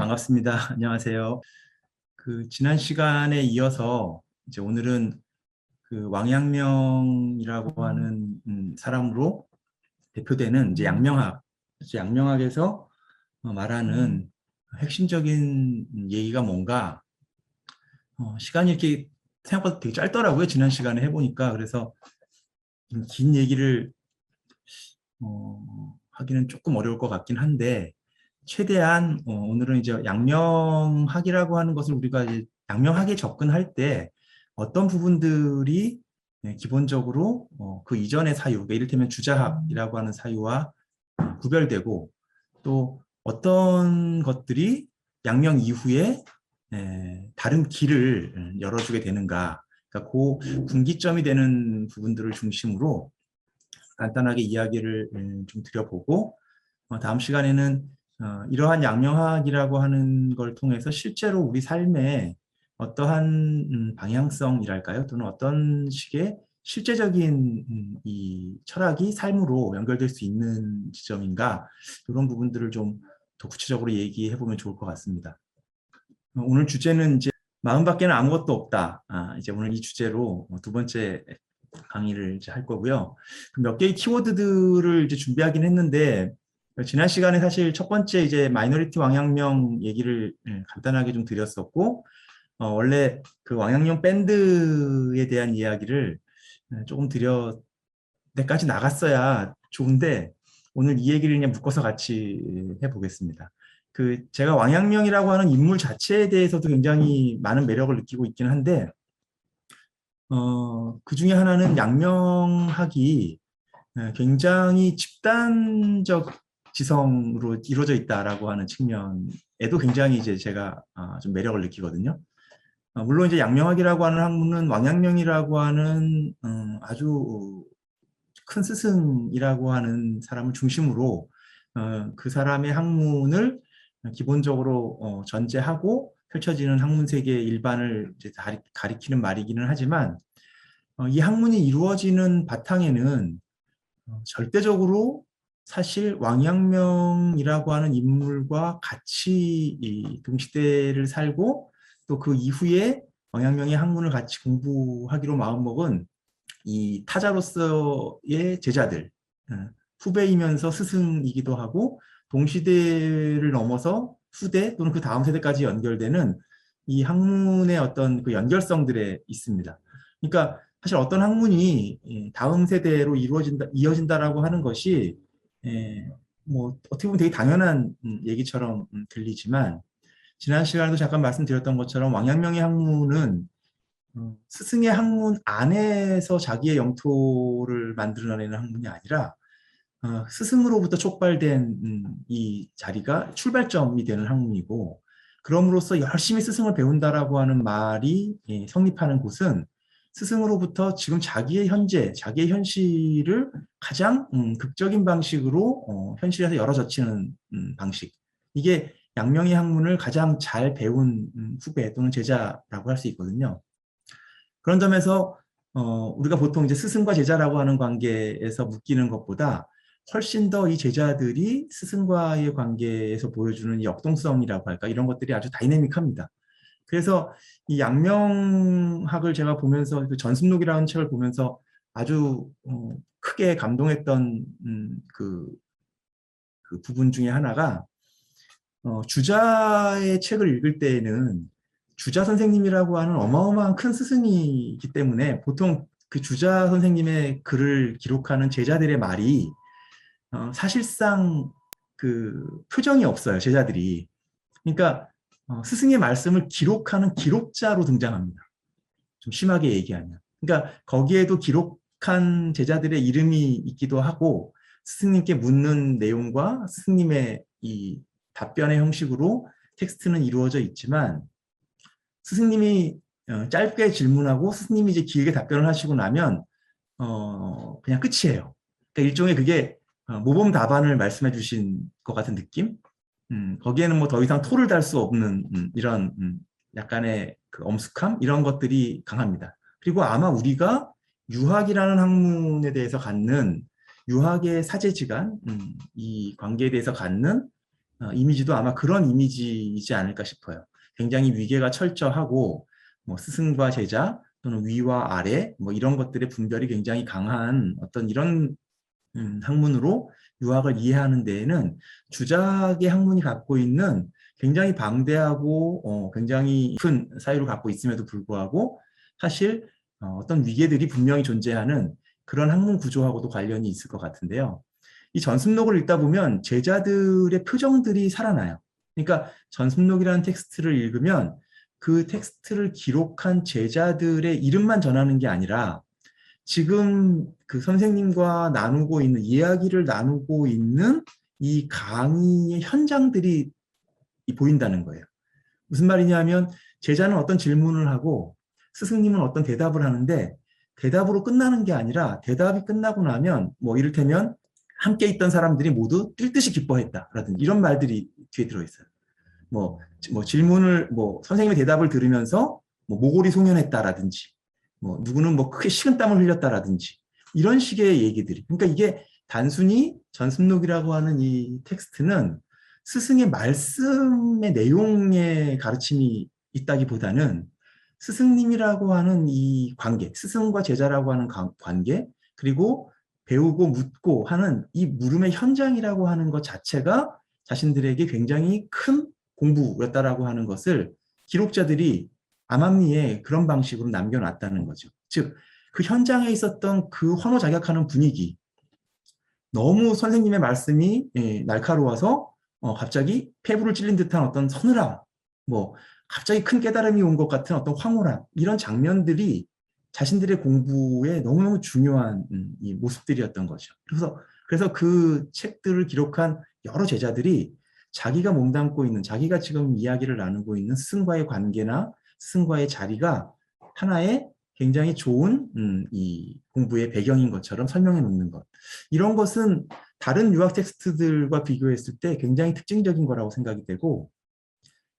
반갑습니다. 안녕하세요. 지난 시간에 이어서 이제 오늘은 왕양명이라고 하는 사람으로 대표되는 이제 양명학, 이제 양명학에서 말하는 핵심적인 얘기가 뭔가 시간이 이렇게 생각보다 되게 짧더라고요. 지난 시간에 해보니까. 그래서 긴 얘기를 하기는 조금 어려울 것 같긴 한데 최대한 오늘은 이제 양명학이라고 하는 것을 우리가 이제 양명학에 접근할 때 어떤 부분들이 기본적으로 그 이전의 사유, 그러니까 이를테면 주자학이라고 하는 사유와 구별되고 또 어떤 것들이 양명 이후에 다른 길을 열어주게 되는가, 그러니까 그 분기점이 되는 부분들을 중심으로 간단하게 이야기를 좀 드려보고 다음 시간에는 이러한 양명학이라고 하는 걸 통해서 실제로 우리 삶에 어떠한 방향성이랄까요? 또는 어떤 식의 실제적인 이 철학이 삶으로 연결될 수 있는 지점인가? 이런 부분들을 좀 더 구체적으로 얘기해 보면 좋을 것 같습니다. 오늘 주제는 이제 마음밖에는 아무것도 없다. 이제 오늘 이 주제로 두 번째 강의를 이제 할 거고요. 몇 개의 키워드들을 이제 준비하긴 했는데 지난 시간에 사실 첫 번째 이제 마이너리티 왕양명 얘기를 간단하게 좀 드렸었고 원래 그 왕양명 밴드에 대한 이야기를 조금 드려 때까지 나갔어야 좋은데 오늘 이 얘기를 그냥 묶어서 같이 해보겠습니다. 제가 왕양명이라고 하는 인물 자체에 대해서도 굉장히 많은 매력을 느끼고 있긴 한데 그 중에 하나는 양명학이 굉장히 집단적 지성으로 이루어져 있다라고 하는 측면에도 굉장히 이제 제가 좀 매력을 느끼거든요. 물론 이제 양명학이라고 하는 학문은 왕양명이라고 하는 아주 큰 스승이라고 하는 사람을 중심으로 그 사람의 학문을 기본적으로 전제하고 펼쳐지는 학문 세계 일반을 이제 가리키는 말이기는 하지만 이 학문이 이루어지는 바탕에는 절대적으로 사실 왕양명이라고 하는 인물과 같이 이 동시대를 살고 또 그 이후에 왕양명의 학문을 같이 공부하기로 마음먹은 이 타자로서의 제자들, 후배이면서 스승이기도 하고 동시대를 넘어서 후대 또는 그 다음 세대까지 연결되는 이 학문의 어떤 그 연결성들에 있습니다. 그러니까 사실 어떤 학문이 다음 세대로 이어진다라고 하는 것이 뭐 어떻게 보면 되게 당연한 얘기처럼 들리지만 지난 시간에도 잠깐 말씀드렸던 것처럼 왕양명의 학문은 스승의 학문 안에서 자기의 영토를 만들어내는 학문이 아니라 스승으로부터 촉발된 이 자리가 출발점이 되는 학문이고 그럼으로써 열심히 스승을 배운다라고 하는 말이 성립하는 곳은 스승으로부터 지금 자기의 현재, 자기의 현실을 가장 극적인 방식으로 현실에서 열어젖히는 방식. 이게 양명의 학문을 가장 잘 배운 후배 또는 제자라고 할 수 있거든요. 그런 점에서 우리가 보통 이제 스승과 제자라고 하는 관계에서 묶이는 것보다 훨씬 더 이 제자들이 스승과의 관계에서 보여주는 역동성이라고 할까 이런 것들이 아주 다이내믹합니다. 그래서 이 양명학을 제가 보면서 그 전습록이라는 책을 보면서 아주 크게 감동했던 그 부분 중에 하나가 주자의 책을 읽을 때에는 주자 선생님이라고 하는 어마어마한 큰 스승이기 때문에 보통 그 주자 선생님의 글을 기록하는 제자들의 말이 사실상 그 표정이 없어요, 제자들이. 그러니까 스승의 말씀을 기록하는 기록자로 등장합니다. 좀 심하게 얘기하면. 그러니까 거기에도 기록한 제자들의 이름이 있기도 하고 스승님께 묻는 내용과 스승님의 이 답변의 형식으로 텍스트는 이루어져 있지만 스승님이 짧게 질문하고 스승님이 이제 길게 답변을 하시고 나면 그냥 끝이에요. 그러니까 일종의 그게 모범 답안을 말씀해 주신 것 같은 느낌? 거기에는 뭐 더 이상 토를 달 수 없는 이런 약간의 그 엄숙함? 이런 것들이 강합니다. 그리고 아마 우리가 유학이라는 학문에 대해서 갖는 유학의 사제지간, 이 관계에 대해서 갖는 이미지도 아마 그런 이미지이지 않을까 싶어요. 굉장히 위계가 철저하고 뭐 스승과 제자 또는 위와 아래 뭐 이런 것들의 분별이 굉장히 강한 어떤 이런 학문으로 유학을 이해하는 데에는 주작의 학문이 갖고 있는 굉장히 방대하고 굉장히 큰 사유를 갖고 있음에도 불구하고 사실 어떤 위계들이 분명히 존재하는 그런 학문 구조하고도 관련이 있을 것 같은데요. 이 전습록을 읽다 보면 제자들의 표정들이 살아나요. 그러니까 전습록이라는 텍스트를 읽으면 그 텍스트를 기록한 제자들의 이름만 전하는 게 아니라 지금 그 선생님과 나누고 있는 이야기를 나누고 있는 이 강의의 현장들이 보인다는 거예요. 무슨 말이냐면 제자는 어떤 질문을 하고 스승님은 어떤 대답을 하는데 대답으로 끝나는 게 아니라 대답이 끝나고 나면 뭐 이를테면 함께 있던 사람들이 모두 뛸 듯이 기뻐했다라든지 이런 말들이 뒤에 들어있어요. 뭐 질문을 뭐 선생님의 대답을 들으면서 뭐 모골이 송연했다라든지 뭐 누구는 뭐 크게 식은땀을 흘렸다라든지 이런 식의 얘기들이 그러니까 이게 단순히 전습록이라고 하는 이 텍스트는 스승의 말씀의 내용의 가르침이 있다기보다는 스승님이라고 하는 이 관계, 스승과 제자라고 하는 관계, 그리고 배우고 묻고 하는 이 물음의 현장이라고 하는 것 자체가 자신들에게 굉장히 큰 공부였다라고 하는 것을 기록자들이 암암리에 그런 방식으로 남겨놨다는 거죠. 즉, 그 현장에 있었던 그 환호작약하는 분위기, 너무 선생님의 말씀이 날카로워서 갑자기 폐부를 찔린 듯한 어떤 서늘함, 뭐 갑자기 큰 깨달음이 온 것 같은 어떤 황홀함, 이런 장면들이 자신들의 공부에 너무너무 중요한 이 모습들이었던 거죠. 그래서 그 책들을 기록한 여러 제자들이 자기가 몸담고 있는, 자기가 지금 이야기를 나누고 있는 스승과의 관계나 스승과의 자리가 하나의 굉장히 좋은 이 공부의 배경인 것처럼 설명해 놓는 것. 이런 것은 다른 유학 텍스트들과 비교했을 때 굉장히 특징적인 거라고 생각이 되고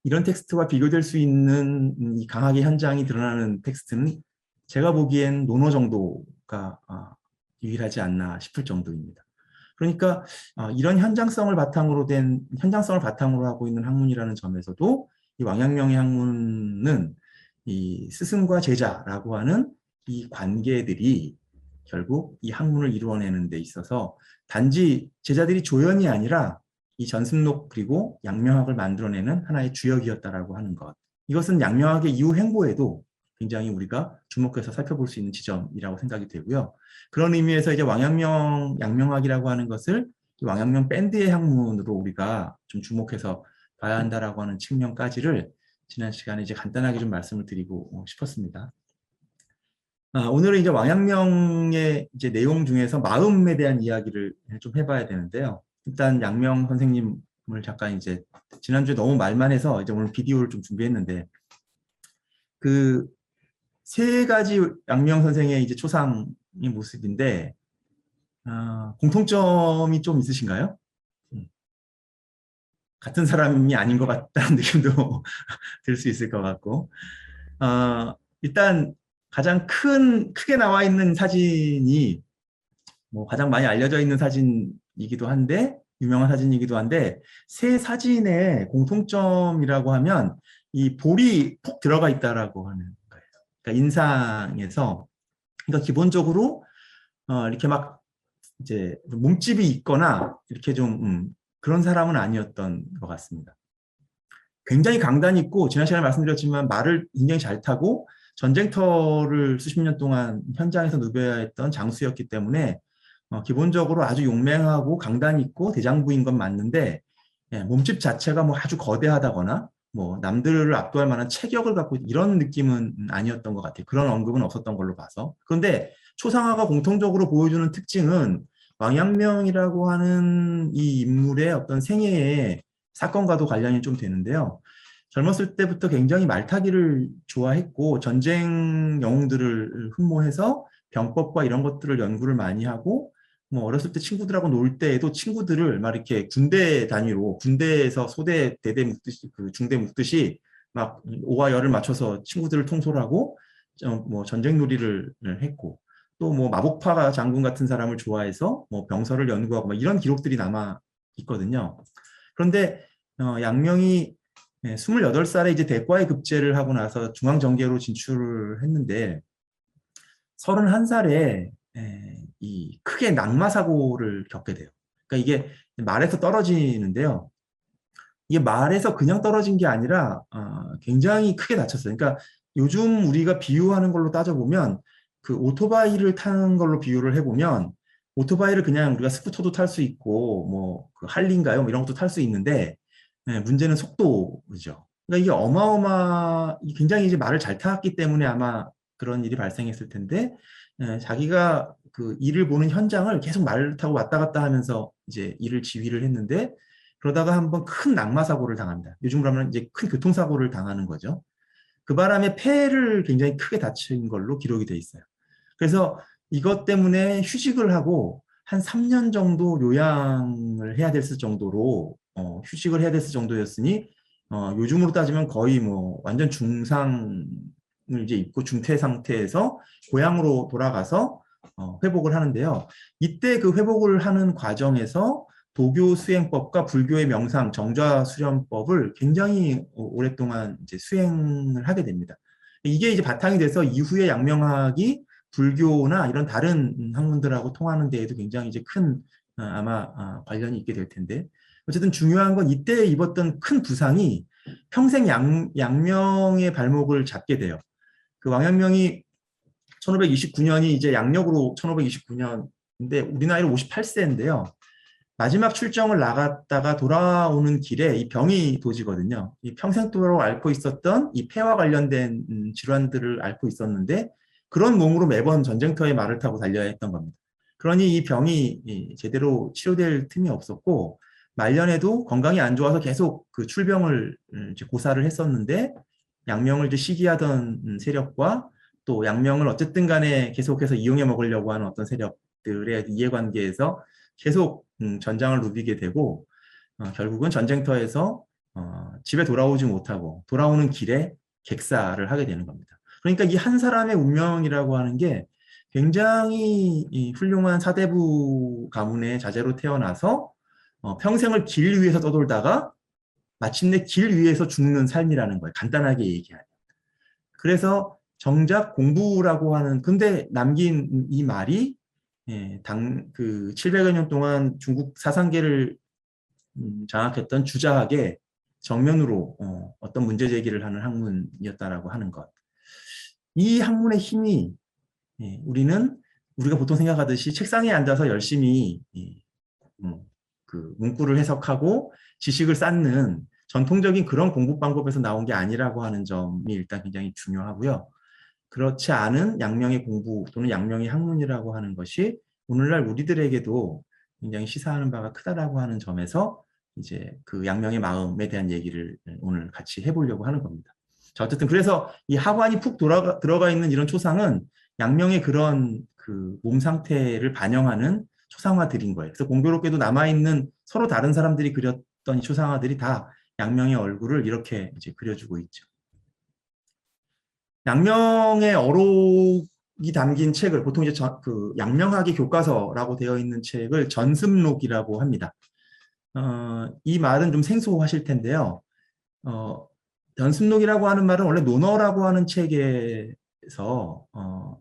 이런 텍스트와 비교될 수 있는 이 강하게 현장이 드러나는 텍스트는 제가 보기엔 논어 정도가 유일하지 않나 싶을 정도입니다. 그러니까 이런 현장성을 바탕으로 하고 있는 학문이라는 점에서도 이 왕陽명의 학문은 이 스승과 제자라고 하는 이 관계들이 결국 이 학문을 이루어내는 데 있어서 단지 제자들이 조연이 아니라 이 전승록 그리고 양명학을 만들어내는 하나의 주역이었다라고 하는 것. 이것은 양명학의 이후 행보에도 굉장히 우리가 주목해서 살펴볼 수 있는 지점이라고 생각이 되고요. 그런 의미에서 이제 왕阳명, 양명학이라고 하는 것을 왕阳명 밴드의 학문으로 우리가 좀 주목해서 봐야 한다라고 하는 측면까지를 지난 시간에 이제 간단하게 좀 말씀을 드리고 싶었습니다. 오늘은 이제 왕阳명의 이제 내용 중에서 마음에 대한 이야기를 좀 해봐야 되는데요. 일단 양명 선생님을 잠깐 이제 지난주에 너무 말만 해서 이제 오늘 비디오를 좀 준비했는데 그 세 가지 양명 선생의 이제 초상의 모습인데 공통점이 좀 있으신가요? 같은 사람이 아닌 것 같다는 느낌도 들 수 있을 것 같고 일단 가장 크게 나와 있는 사진이 뭐 가장 많이 알려져 있는 사진이기도 한데 유명한 사진이기도 한데 세 사진의 공통점이라고 하면 이 볼이 푹 들어가 있다라고 하는 거예요. 그러니까 인상에서 그러니까 기본적으로 이렇게 막 이제 몸집이 있거나 이렇게 좀 그런 사람은 아니었던 것 같습니다. 굉장히 강단 있고 지난 시간에 말씀드렸지만 말을 굉장히 잘 타고 전쟁터를 수십 년 동안 현장에서 누벼야 했던 장수였기 때문에 기본적으로 아주 용맹하고 강단 있고 대장부인 건 맞는데 몸집 자체가 뭐 아주 거대하다거나 뭐 남들을 압도할 만한 체격을 갖고 이런 느낌은 아니었던 것 같아요. 그런 언급은 없었던 걸로 봐서. 그런데 초상화가 공통적으로 보여주는 특징은 왕양명이라고 하는 이 인물의 어떤 생애의 사건과도 관련이 좀 되는데요. 젊었을 때부터 굉장히 말타기를 좋아했고 전쟁 영웅들을 흠모해서 병법과 이런 것들을 연구를 많이 하고 뭐 어렸을 때 친구들하고 놀 때에도 친구들을 막 이렇게 군대 단위로 군대에서 소대 대대 묶듯이 그 중대 묶듯이 막 오와 열을 맞춰서 친구들을 통솔하고 뭐 전쟁 놀이를 했고 또 뭐 마복파 장군 같은 사람을 좋아해서 뭐 병서를 연구하고 막 이런 기록들이 남아 있거든요. 그런데 양명이 28살에 이제 대과에 급제를 하고 나서 중앙정계로 진출을 했는데 31살에 이 크게 낙마 사고를 겪게 돼요. 그러니까 이게 말에서 떨어지는데요. 이게 말에서 그냥 떨어진 게 아니라 굉장히 크게 다쳤어요. 그러니까 요즘 우리가 비유하는 걸로 따져보면 그 오토바이를 타는 걸로 비유를 해보면 오토바이를 그냥 우리가 스쿠터도 탈 수 있고 뭐그 할리인가요? 뭐 이런 것도 탈 수 있는데 문제는 속도죠. 그러니까 이게 굉장히 이제 말을 잘 탔기 때문에 아마 그런 일이 발생했을 텐데 자기가 그 일을 보는 현장을 계속 말을 타고 왔다 갔다 하면서 이제 일을 지휘를 했는데 그러다가 한번 큰 낙마 사고를 당합니다. 요즘으로 하면 이제 큰 교통사고를 당하는 거죠. 그 바람에 폐를 굉장히 크게 다친 걸로 기록이 돼 있어요. 그래서 이것 때문에 휴직을 하고 한 3년 정도 요양을 해야 됐을 정도로 휴직을 해야 됐을 정도였으니 요즘으로 따지면 거의 뭐 완전 중상을 이제 입고 중퇴 상태에서 고향으로 돌아가서 회복을 하는데요. 이때 그 회복을 하는 과정에서 도교 수행법과 불교의 명상 정좌수련법을 굉장히 오랫동안 이제 수행을 하게 됩니다. 이게 이제 바탕이 돼서 이후에 양명학이 불교나 이런 다른 학문들하고 통하는 데에도 굉장히 이제 큰 아마 관련이 있게 될 텐데 어쨌든 중요한 건 이때 입었던 큰 부상이 평생 양명의 발목을 잡게 돼요. 그 왕양명이 1529년이 이제 양력으로 1529년인데 우리 나이로 58세인데요. 마지막 출정을 나갔다가 돌아오는 길에 이 병이 도지거든요. 이 평생도록 앓고 있었던 이 폐와 관련된 질환들을 앓고 있었는데 그런 몸으로 매번 전쟁터에 말을 타고 달려야 했던 겁니다. 그러니 이 병이 제대로 치료될 틈이 없었고 말년에도 건강이 안 좋아서 계속 그 출병을 이제 고사를 했었는데 양명을 이제 시기하던 세력과 또 양명을 어쨌든 간에 계속해서 이용해 먹으려고 하는 어떤 세력들의 이해관계에서 계속 전장을 누비게 되고 결국은 전쟁터에서 집에 돌아오지 못하고 돌아오는 길에 객사를 하게 되는 겁니다. 그러니까 이 한 사람의 운명이라고 하는 게 굉장히 이 훌륭한 사대부 가문의 자제로 태어나서 평생을 길 위에서 떠돌다가 마침내 길 위에서 죽는 삶이라는 거예요. 간단하게 얘기하면. 그래서 정작 공부라고 하는 근데 남긴 이 말이 그 700여 년 동안 중국 사상계를 장악했던 주자학의 정면으로 어떤 문제 제기를 하는 학문이었다라고 하는 것. 이 학문의 힘이 우리가 보통 생각하듯이 책상에 앉아서 열심히 그 문구를 해석하고 지식을 쌓는 전통적인 그런 공부 방법에서 나온 게 아니라고 하는 점이 일단 굉장히 중요하고요. 그렇지 않은 양명의 공부 또는 양명의 학문이라고 하는 것이 오늘날 우리들에게도 굉장히 시사하는 바가 크다라고 하는 점에서 이제 그 양명의 마음에 대한 얘기를 오늘 같이 해보려고 하는 겁니다. 자, 어쨌든 그래서 이 하관이 푹 들어가 있는 이런 초상은 양명의 그런 그 몸 상태를 반영하는 초상화들인 거예요. 그래서 공교롭게도 남아있는 서로 다른 사람들이 그렸던 이 초상화들이 다 양명의 얼굴을 이렇게 이제 그려주고 있죠. 양명의 어록이 담긴 책을 보통 이제 그 양명학의 교과서라고 되어 있는 책을 전습록이라고 합니다. 이 말은 좀 생소하실 텐데요. 전습록이라고 하는 말은 원래 논어라고 하는 책에서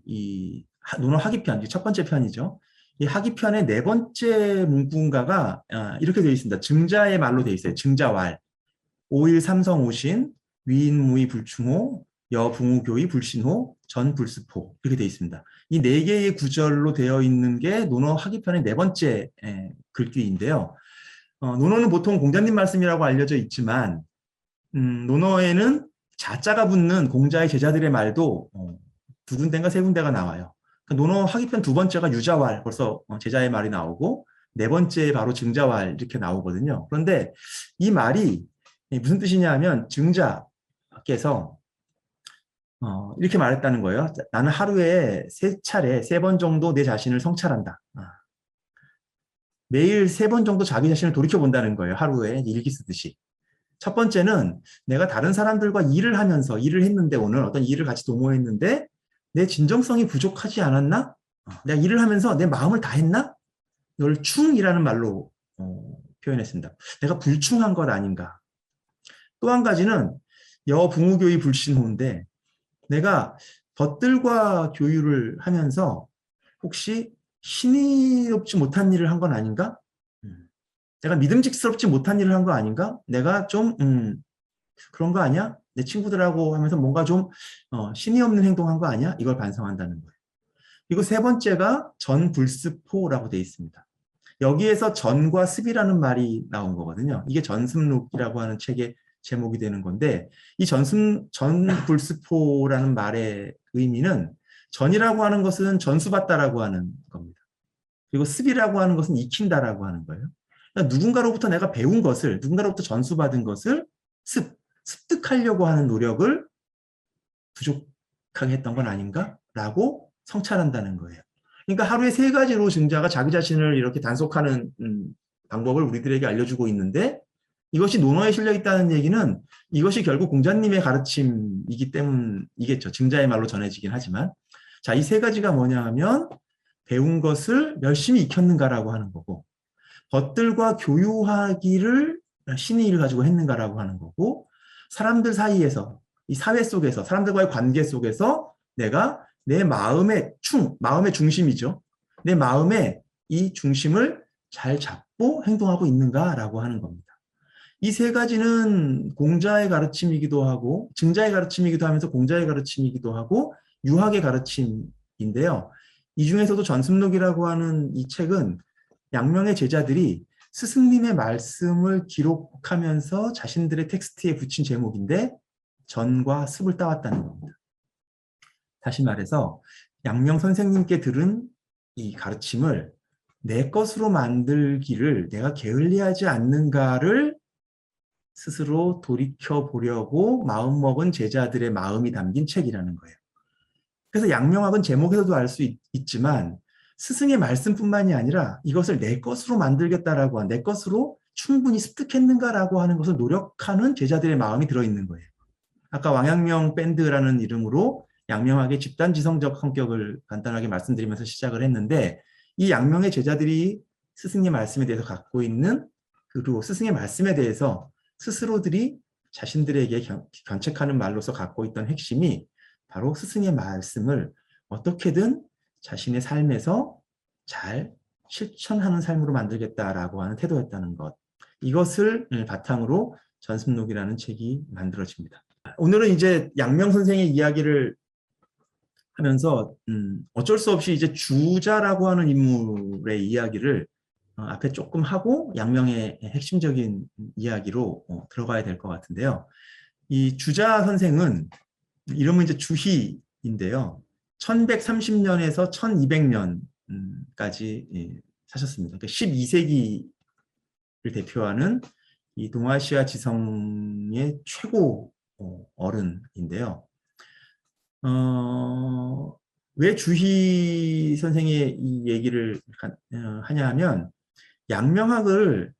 이 논어 하기편, 첫 번째 편이죠. 이 하기편의 네 번째 문구인가가 이렇게 되어 있습니다. 증자의 말로 되어 있어요. 증자왈. 오일 삼성 오신, 위인 무의 불충호, 여붕우교의 불신호, 전불습호 이렇게 되어 있습니다. 이 네 개의 구절로 되어 있는 게 논어 하기편의 네 번째 글귀인데요. 논어는 보통 공자님 말씀이라고 알려져 있지만 논어에는 자자가 붙는 공자의 제자들의 말도 두 군데인가 세 군데가 나와요. 그러니까 논어 하기편 두 번째가 유자왈, 벌써 제자의 말이 나오고 네 번째 바로 증자왈 이렇게 나오거든요. 그런데 이 말이 무슨 뜻이냐 하면 증자께서 이렇게 말했다는 거예요. 나는 하루에 세 번 정도 내 자신을 성찰한다. 매일 3번 정도 자기 자신을 돌이켜본다는 거예요. 하루에 일기 쓰듯이. 첫 번째는 내가 다른 사람들과 일을 하면서 일을 했는데 오늘 어떤 일을 같이 도모했는데 내 진정성이 부족하지 않았나? 내가 일을 하면서 내 마음을 다했나? 이걸 충이라는 말로 표현했습니다. 내가 불충한 것 아닌가. 또 한 가지는 여붕우교의 불신호인데 내가 벗들과 교유를 하면서 혹시 신의롭지 못한 일을 한 건 아닌가? 내가 믿음직스럽지 못한 일을 한 거 아닌가? 내가 좀 그런 거 아니야? 내 친구들하고 하면서 뭔가 좀 신의 없는 행동한 거 아니야? 이걸 반성한다는 거예요. 그리고 세 번째가 전불습포라고 되어 있습니다. 여기에서 전과 습이라는 말이 나온 거거든요. 이게 전습록이라고 하는 책의 제목이 되는 건데 이 전불습포라는 말의 의미는 전이라고 하는 것은 전수받다라고 하는 겁니다. 그리고 습이라고 하는 것은 익힌다라고 하는 거예요. 그러니까 누군가로부터 내가 배운 것을, 누군가로부터 전수받은 것을 습득하려고 하는 노력을 부족하게 했던 건 아닌가? 라고 성찰한다는 거예요. 그러니까 하루에 3가지로 증자가 자기 자신을 이렇게 단속하는 방법을 우리들에게 알려주고 있는데 이것이 논어에 실려 있다는 얘기는 이것이 결국 공자님의 가르침이기 때문이겠죠. 증자의 말로 전해지긴 하지만 자, 이 3가지가 뭐냐 하면 배운 것을 열심히 익혔는가라고 하는 거고 벗들과 교유하기를 신의 일을 가지고 했는가라고 하는 거고 사람들 사이에서 이 사회 속에서 사람들과의 관계 속에서 내가 내 마음의 중심이죠. 내 마음의 이 중심을 잘 잡고 행동하고 있는가라고 하는 겁니다. 이 3가지는 공자의 가르침이기도 하고 증자의 가르침이기도 하면서 공자의 가르침이기도 하고 유학의 가르침인데요. 이 중에서도 전습록이라고 하는 이 책은 양명의 제자들이 스승님의 말씀을 기록하면서 자신들의 텍스트에 붙인 제목인데 전과 습을 따왔다는 겁니다. 다시 말해서 양명 선생님께 들은 이 가르침을 내 것으로 만들기를 내가 게을리하지 않는가를 스스로 돌이켜보려고 마음먹은 제자들의 마음이 담긴 책이라는 거예요. 그래서 양명학은 제목에서도 알 수 있지만 스승의 말씀뿐만이 아니라 이것을 내 것으로 만들겠다라고 내 것으로 충분히 습득했는가라고 하는 것을 노력하는 제자들의 마음이 들어있는 거예요. 아까 왕양명 밴드라는 이름으로 양명학의 집단지성적 성격을 간단하게 말씀드리면서 시작을 했는데 이 양명의 제자들이 스승의 말씀에 대해서 갖고 있는 그리고 스승의 말씀에 대해서 스스로들이 자신들에게 견책하는 말로서 갖고 있던 핵심이 바로 스승의 말씀을 어떻게든 자신의 삶에서 잘 실천하는 삶으로 만들겠다라고 하는 태도였다는 것. 이것을 바탕으로 전습록이라는 책이 만들어집니다. 오늘은 이제 양명 선생의 이야기를 하면서 어쩔 수 없이 이제 주자라고 하는 인물의 이야기를 앞에 조금 하고 양명의 핵심적인 이야기로 들어가야 될 것 같은데요. 이 주자 선생은 이름은 이제 주희인데요. 1130년에서 1200년까지 사셨습니다. 그러니까 12세기를 대표하는 이 동아시아 지성의 최고 어른인데요. 왜 주희 선생의 이 얘기를 하냐 하면 양명학을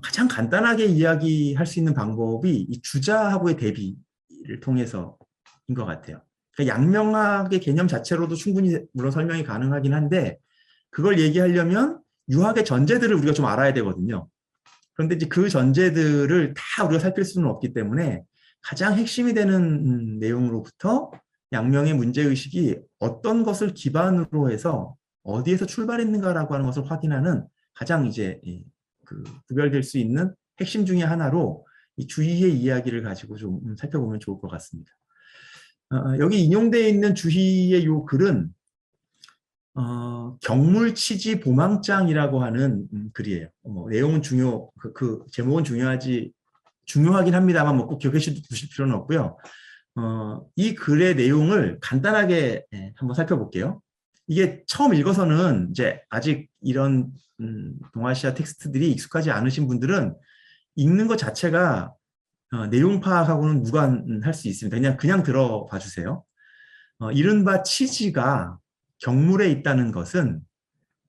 가장 간단하게 이야기할 수 있는 방법이 이 주자하고의 대비를 통해서인 것 같아요. 그러니까 양명학의 개념 자체로도 충분히 물론 설명이 가능하긴 한데 그걸 얘기하려면 유학의 전제들을 우리가 좀 알아야 되거든요. 그런데 이제 그 전제들을 다 우리가 살필 수는 없기 때문에 가장 핵심이 되는 내용으로부터 양명의 문제의식이 어떤 것을 기반으로 해서 어디에서 출발했는가라고 하는 것을 확인하는 가장 이제 그 구별될 수 있는 핵심 중에 하나로 이 주희의 이야기를 가지고 좀 살펴보면 좋을 것 같습니다. 여기 인용되어 있는 주희의 요 글은 경물치지 보망장이라고 하는 글이에요. 내용은 그 제목은 중요하긴 합니다만 꼭 기억해 두실 필요는 없고요. 이 글의 내용을 간단하게 한번 살펴볼게요. 이게 처음 읽어서는 이제 아직 이런 동아시아 텍스트들이 익숙하지 않으신 분들은 읽는 것 자체가 내용 파악하고는 무관할 수 있습니다. 그냥 들어봐 주세요. 이른바 치지가 경물에 있다는 것은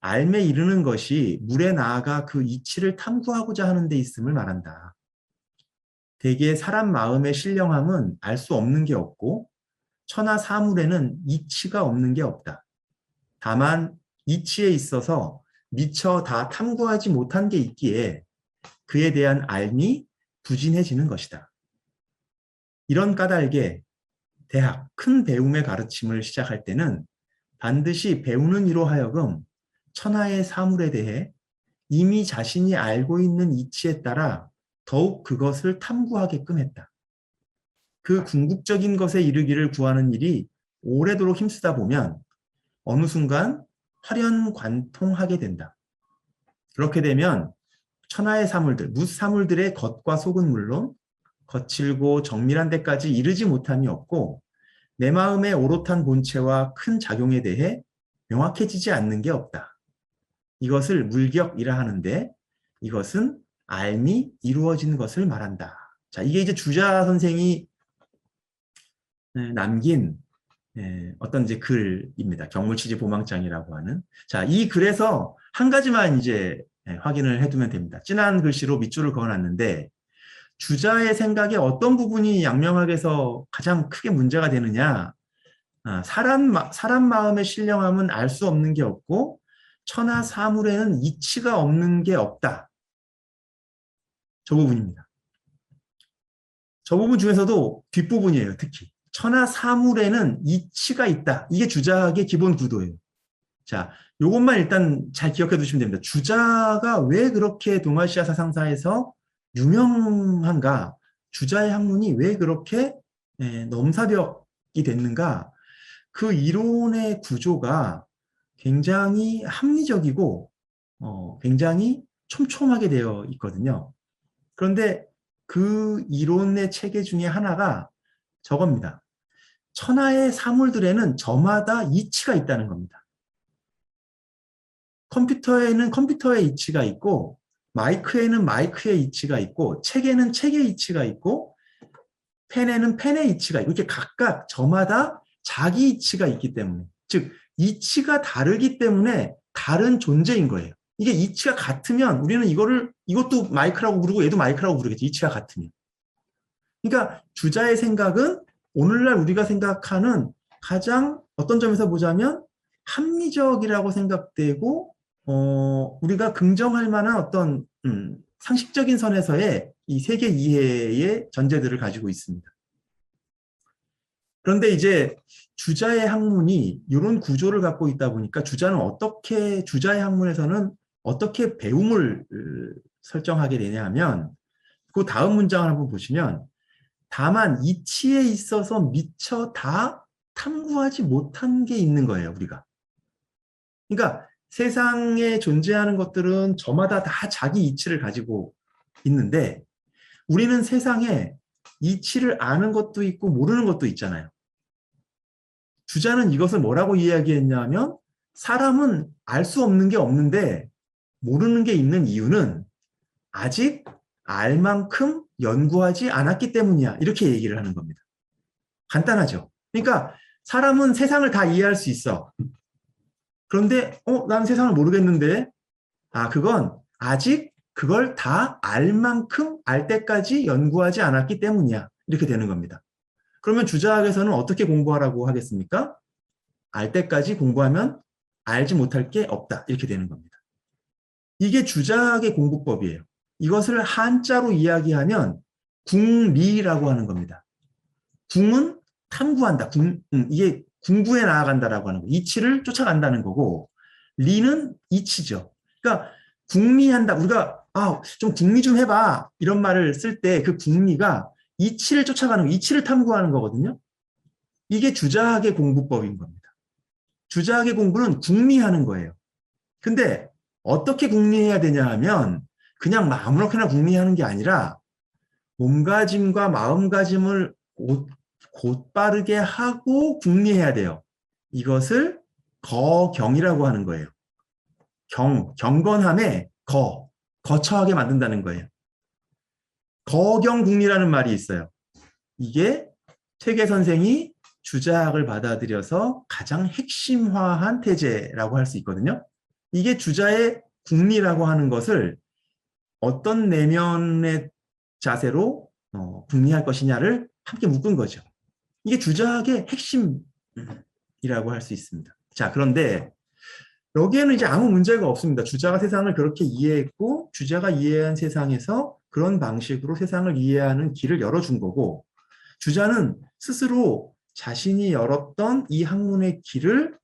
알매 이르는 것이 물에 나아가 그 이치를 탐구하고자 하는 데 있음을 말한다. 대개 사람 마음의 신령함은 알 수 없는 게 없고 천하 사물에는 이치가 없는 게 없다. 다만 이치에 있어서 미처 다 탐구하지 못한 게 있기에 그에 대한 알미 부진해지는 것이다. 이런 까닭에 대학, 큰 배움의 가르침을 시작할 때는 반드시 배우는 이로 하여금 천하의 사물에 대해 이미 자신이 알고 있는 이치에 따라 더욱 그것을 탐구하게끔 했다. 그 궁극적인 것에 이르기를 구하는 일이 오래도록 힘쓰다 보면 어느 순간 활연관통하게 된다. 그렇게 되면 천하의 사물들, 무사물들의 겉과 속은 물론 거칠고 정밀한 데까지 이르지 못함이 없고 내 마음의 오롯한 본체와 큰 작용에 대해 명확해지지 않는 게 없다. 이것을 물격이라 하는데 이것은 알미 이루어진 것을 말한다. 자, 이게 이제 주자 선생이 남긴 어떤 이제 글입니다. 경물치지 보망장이라고 하는. 자, 이 글에서 한 가지만 이제 확인을 해두면 됩니다. 진한 글씨로 밑줄을 그어놨는데 주자의 생각에 어떤 부분이 양명학에서 가장 크게 문제가 되느냐? 사람 마음의 신령함은 알 수 없는 게 없고 천하 사물에는 이치가 없는 게 없다. 저 부분입니다. 저 부분 중에서도 뒷부분이에요. 특히. 천하 사물에는 이치가 있다. 이게 주자학의 기본 구도예요. 자, 요것만 일단 잘 기억해 두시면 됩니다. 주자가 왜 그렇게 동아시아 사상사에서 유명한가? 주자의 학문이 왜 그렇게 넘사벽이 됐는가? 그 이론의 구조가 굉장히 합리적이고 굉장히 촘촘하게 되어 있거든요. 그런데 그 이론의 체계 중에 하나가 저겁니다. 천하의 사물들에는 저마다 이치가 있다는 겁니다. 컴퓨터에는 컴퓨터의 이치가 있고 마이크에는 마이크의 이치가 있고 책에는 책의 이치가 있고 펜에는 펜의 이치가 있고 이렇게 각각 저마다 자기 이치가 있기 때문에 즉 이치가 다르기 때문에 다른 존재인 거예요. 이게 이치가 같으면 우리는 이것도 마이크라고 부르고 얘도 마이크라고 부르겠죠. 이치가 같으면. 그러니까 주자의 생각은 오늘날 우리가 생각하는 가장 어떤 점에서 보자면 합리적이라고 생각되고 우리가 긍정할 만한 어떤 상식적인 선에서의 이 세계 이해의 전제들을 가지고 있습니다. 그런데 이제 주자의 학문이 이런 구조를 갖고 있다 보니까 주자의 학문에서는 어떻게 배움을 설정하게 되냐 하면 그 다음 문장을 한번 보시면 다만 이치에 있어서 미처 다 탐구하지 못한 게 있는 거예요, 우리가. 그러니까 세상에 존재하는 것들은 저마다 다 자기 이치를 가지고 있는데 우리는 세상에 이치를 아는 것도 있고 모르는 것도 있잖아요. 주자는 이것을 뭐라고 이야기했냐면 사람은 알 수 없는 게 없는데 모르는 게 있는 이유는 아직 알 만큼 연구하지 않았기 때문이야. 이렇게 얘기를 하는 겁니다. 간단하죠. 그러니까 사람은 세상을 다 이해할 수 있어. 그런데 난 세상을 모르겠는데 그건 아직 그걸 다 알 만큼 알 때까지 연구하지 않았기 때문이야. 이렇게 되는 겁니다. 그러면 주자학에서는 어떻게 공부하라고 하겠습니까? 알 때까지 공부하면 알지 못할 게 없다. 이렇게 되는 겁니다. 이게 주자학의 공부법이에요. 이것을 한자로 이야기하면 궁리라고 하는 겁니다. 궁은 탐구한다. 이게 궁구에 나아간다라고 하는 거. 이치를 쫓아간다는 거고 리는 이치죠. 그러니까 궁리한다. 우리가 좀 궁리 좀 해봐. 이런 말을 쓸 때 그 궁리가 이치를 쫓아가는 거, 이치를 탐구하는 거거든요. 이게 주자학의 공부법인 겁니다. 주자학의 공부는 궁리하는 거예요. 근데 어떻게 궁리해야 되냐 하면 그냥 아무렇게나 궁리하는 게 아니라 몸가짐과 마음가짐을 곧바르게 하고 궁리해야 돼요. 이것을 거경이라고 하는 거예요. 경건함에 거처하게 만든다는 거예요. 거경궁리라는 말이 있어요. 이게 퇴계 선생이 주자학을 받아들여서 가장 핵심화한 태제라고 할 수 있거든요. 이게 주자의 궁리라고 하는 것을 어떤 내면의 자세로 궁리할 것이냐를 함께 묶은 거죠. 이게 주자학의 핵심이라고 할 수 있습니다. 자, 그런데 여기에는 이제 아무 문제가 없습니다. 주자가 세상을 그렇게 이해했고 주자가 이해한 세상에서 그런 방식으로 세상을 이해하는 길을 열어준 거고 주자는 스스로 자신이 열었던 이 학문의 길을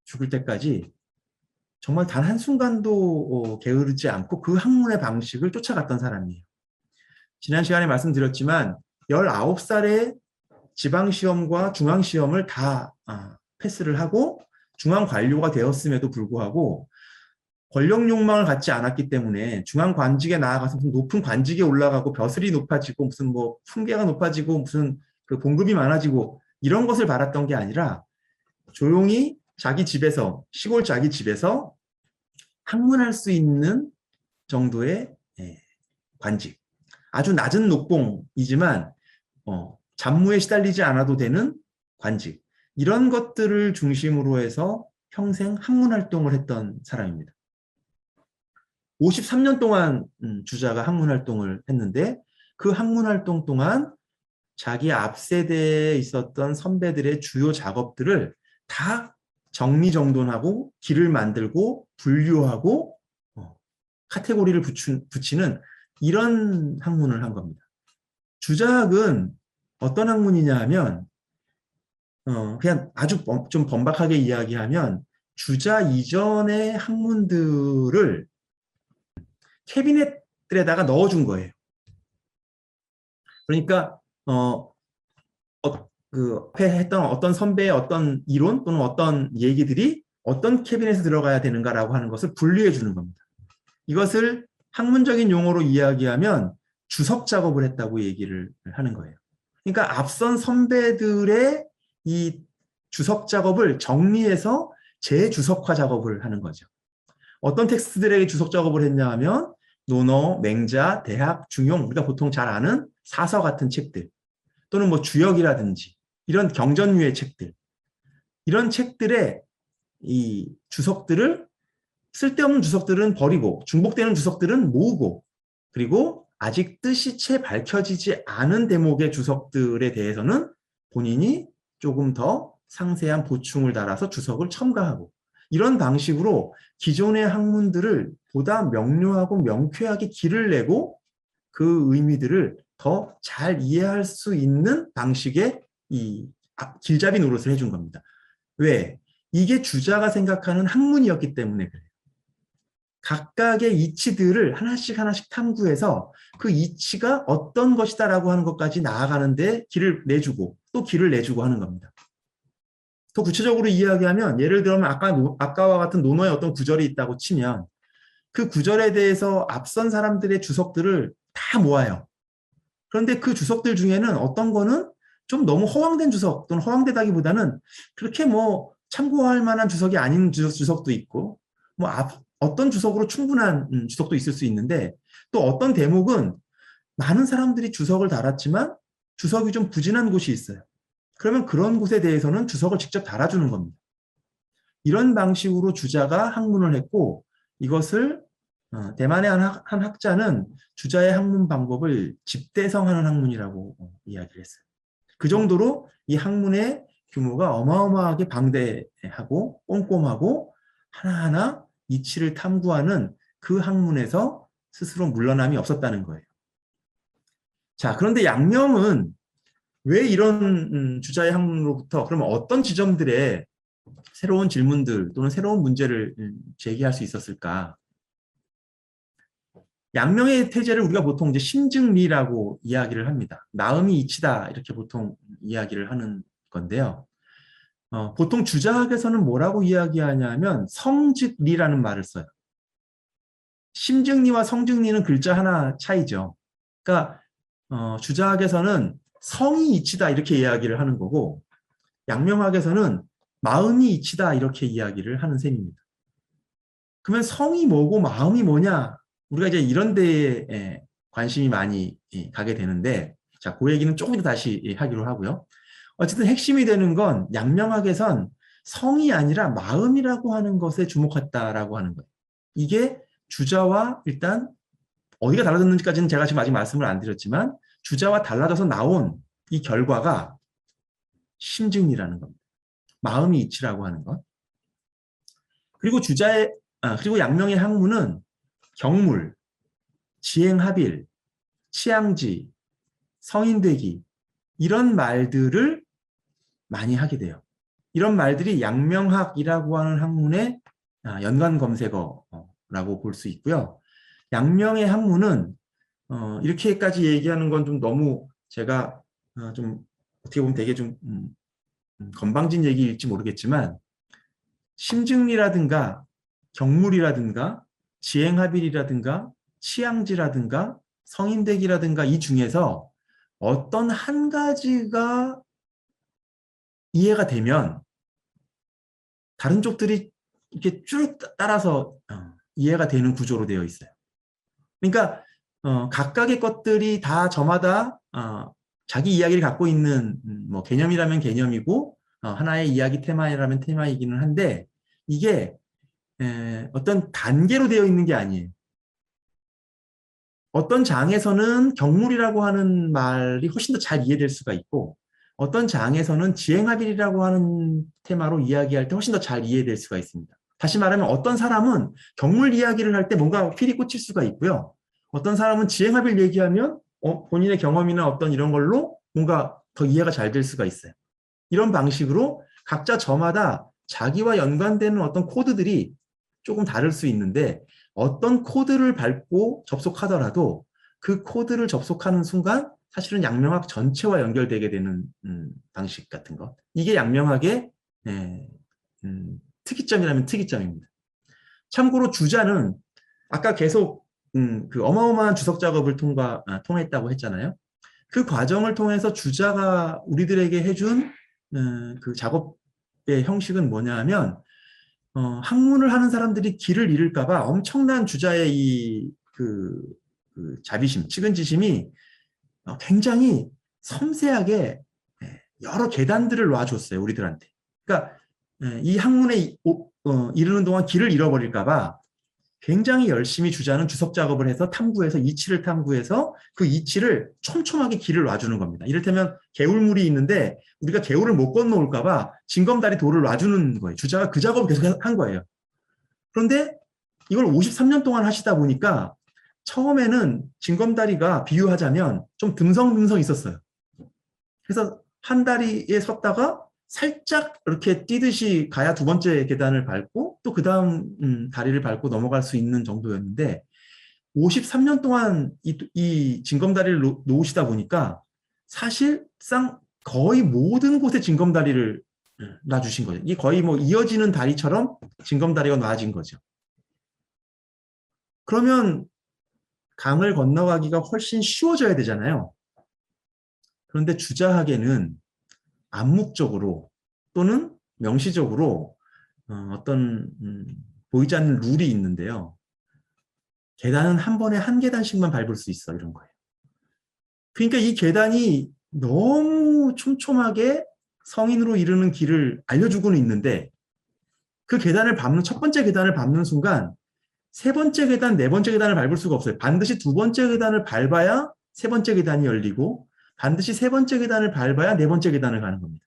죽을 때까지 정말 단 한순간도 게으르지 않고 그 학문의 방식을 쫓아갔던 사람이에요. 지난 시간에 말씀드렸지만 19살에 지방시험과 중앙시험을 다 패스를 하고 중앙관료가 되었음에도 불구하고 권력 욕망을 갖지 않았기 때문에 중앙관직에 나아가서 무슨 높은 관직에 올라가고 벼슬이 높아지고 무슨 뭐 품계가 높아지고 무슨 그 봉급이 많아지고 이런 것을 바랐던 게 아니라 조용히 자기 집에서 시골 자기 집에서 학문할 수 있는 정도의 관직, 아주 낮은 녹봉이지만 잡무에 시달리지 않아도 되는 관직, 이런 것들을 중심으로 해서 평생 학문 활동을 했던 사람입니다. 53년 동안 주자가 학문 활동을 했는데 그 학문 활동 동안 자기 앞 세대에 있었던 선배들의 주요 작업들을 다 정리정돈하고 길을 만들고 분류하고 카테고리를 붙이는 이런 학문을 한 겁니다. 주자학은 어떤 학문이냐 하면 그냥 아주 좀 번박하게 이야기하면 주자 이전의 학문들을 캐비넷들에다가 넣어준 거예요. 그러니까 그 앞에 했던 어떤 선배의 어떤 이론 또는 어떤 얘기들이 어떤 캐비넷에 들어가야 되는가라고 하는 것을 분류해 주는 겁니다. 이것을 학문적인 용어로 이야기하면 주석 작업을 했다고 얘기를 하는 거예요. 그러니까 앞선 선배들의 이 주석 작업을 정리해서 재주석화 작업을 하는 거죠. 어떤 텍스트들에게 주석 작업을 했냐 하면 논어, 맹자, 대학, 중용, 우리가 보통 잘 아는 사서 같은 책들 또는 뭐 주역이라든지 이런 경전류의 책들, 이런 책들의 이 주석들을 쓸데없는 주석들은 버리고 중복되는 주석들은 모으고 그리고 아직 뜻이 채 밝혀지지 않은 대목의 주석들에 대해서는 본인이 조금 더 상세한 보충을 달아서 주석을 첨가하고 이런 방식으로 기존의 학문들을 보다 명료하고 명쾌하게 길을 내고 그 의미들을 더 잘 이해할 수 있는 방식의 이 길잡이 노릇을 해준 겁니다. 왜? 이게 주자가 생각하는 학문이었기 때문에 그래요. 각각의 이치들을 하나씩 하나씩 탐구해서 그 이치가 어떤 것이다라고 하는 것까지 나아가는데 길을 내주고 또 길을 내주고 하는 겁니다. 더 구체적으로 이야기하면 예를 들면 아까와 같은 논어의 어떤 구절이 있다고 치면 그 구절에 대해서 앞선 사람들의 주석들을 다 모아요. 그런데 그 주석들 중에는 어떤 거는 좀 너무 허황된 주석 또는 허황되다기보다는 그렇게 뭐 참고할 만한 주석이 아닌 주석도 있고 뭐 어떤 주석으로 충분한 주석도 있을 수 있는데 또 어떤 대목은 많은 사람들이 주석을 달았지만 주석이 좀 부진한 곳이 있어요. 그러면 그런 곳에 대해서는 주석을 직접 달아주는 겁니다. 이런 방식으로 주자가 학문을 했고 이것을 대만의 한 학자는 주자의 학문 방법을 집대성하는 학문이라고 이야기를 했어요. 그 정도로 이 학문의 규모가 어마어마하게 방대하고 꼼꼼하고 하나하나 이치를 탐구하는 그 학문에서 스스로 물러남이 없었다는 거예요. 자, 그런데 양명은 왜 이런 주자의 학문으로부터 그러면 어떤 지점들에 새로운 질문들 또는 새로운 문제를 제기할 수 있었을까? 양명의 태제를 우리가 보통 이제 심증리라고 이야기를 합니다. 나음이 이치다 이렇게 보통 이야기를 하는 건데요. 보통 주자학에서는 뭐라고 이야기하냐면 성즉리라는 말을 써요. 심증리와 성증리는 글자 하나 차이죠. 그러니까 주자학에서는 성이 이치다 이렇게 이야기를 하는 거고 양명학에서는 마음이 이치다 이렇게 이야기를 하는 셈입니다. 그러면 성이 뭐고 마음이 뭐냐? 우리가 이제 이런 데에 관심이 많이 가게 되는데 자, 그 얘기는 조금 더 다시 하기로 하고요. 어쨌든 핵심이 되는 건 양명학에선 성이 아니라 마음이라고 하는 것에 주목했다라고 하는 거예요. 이게 주자와 일단 어디가 달라졌는지까지는 제가 지금 아직 말씀을 안 드렸지만 주자와 달라져서 나온 이 결과가 심증이라는 겁니다. 마음이 이치라고 하는 것. 그리고 그리고 양명의 학문은 경물, 지행합일, 치양지, 성인되기 이런 말들을 많이 하게 돼요. 이런 말들이 양명학이라고 하는 학문의 연관 검색어라고 볼 수 있고요. 양명의 학문은 이렇게까지 얘기하는 건 좀 너무 제가 좀 어떻게 보면 되게 좀 건방진 얘기일지 모르겠지만 심증리라든가 경물이라든가 지행합일이라든가 치양지라든가 성인되기라든가 이 중에서 어떤 한 가지가 이해가 되면 다른 쪽들이 이렇게 쭉 따라서 이해가 되는 구조로 되어 있어요. 그러니까 각각의 것들이 다 저마다 자기 이야기를 갖고 있는 뭐 개념이라면 개념이고 하나의 이야기 테마라면 테마이기는 한데 이게 어떤 단계로 되어 있는 게 아니에요. 어떤 장에서는 경물이라고 하는 말이 훨씬 더 잘 이해될 수가 있고 어떤 장에서는 지행합일이라고 하는 테마로 이야기할 때 훨씬 더 잘 이해될 수가 있습니다. 다시 말하면 어떤 사람은 경물 이야기를 할 때 뭔가 필이 꽂힐 수가 있고요. 어떤 사람은 지행합일 얘기하면 본인의 경험이나 어떤 이런 걸로 뭔가 더 이해가 잘 될 수가 있어요. 이런 방식으로 각자 저마다 자기와 연관되는 어떤 코드들이 조금 다를 수 있는데 어떤 코드를 밟고 접속하더라도 그 코드를 접속하는 순간 사실은 양명학 전체와 연결되게 되는 방식 같은 것. 이게 양명학의 특이점이라면 특이점입니다. 참고로 주자는 아까 계속 그 어마어마한 주석 작업을 통했다고 했잖아요. 그 과정을 통해서 주자가 우리들에게 해준 그 작업의 형식은 뭐냐 하면 학문을 하는 사람들이 길을 잃을까봐 엄청난 주자의 그 자비심, 측은지심이 굉장히 섬세하게 여러 계단들을 놔줬어요, 우리들한테. 그러니까 이 학문에 이르는 동안 길을 잃어버릴까봐 굉장히 열심히 주자는 주석 작업을 해서 탐구해서 이치를 탐구해서 그 이치를 촘촘하게 길을 놔주는 겁니다. 이를테면 개울물이 있는데 우리가 개울을 못 건너올까봐 징검다리 돌을 놔주는 거예요. 주자가 그 작업을 계속 한 거예요. 그런데 이걸 53년 동안 하시다 보니까 처음에는 징검다리가 비유하자면 좀 듬성듬성 있었어요. 그래서 한 다리에 섰다가 살짝 이렇게 뛰듯이 가야 두 번째 계단을 밟고 또 그 다음 다리를 밟고 넘어갈 수 있는 정도였는데 53년 동안 이 징검다리를 놓으시다 보니까 사실상 거의 모든 곳에 징검다리를 놔주신 거죠. 이게 거의 뭐 이어지는 다리처럼 징검다리가 놔진 거죠. 그러면 강을 건너가기가 훨씬 쉬워져야 되잖아요. 그런데 주자학에는 암묵적으로 또는 명시적으로 어떤 보이지 않는 룰이 있는데요. 계단은 한 번에 한 계단씩만 밟을 수 있어 이런 거예요. 그러니까 이 계단이 너무 촘촘하게 성인으로 이르는 길을 알려주고는 있는데 그 계단을 밟는 첫 번째 계단을 밟는 순간 세 번째 계단, 네 번째 계단을 밟을 수가 없어요. 반드시 두 번째 계단을 밟아야 세 번째 계단이 열리고 반드시 세 번째 계단을 밟아야 네 번째 계단을 가는 겁니다.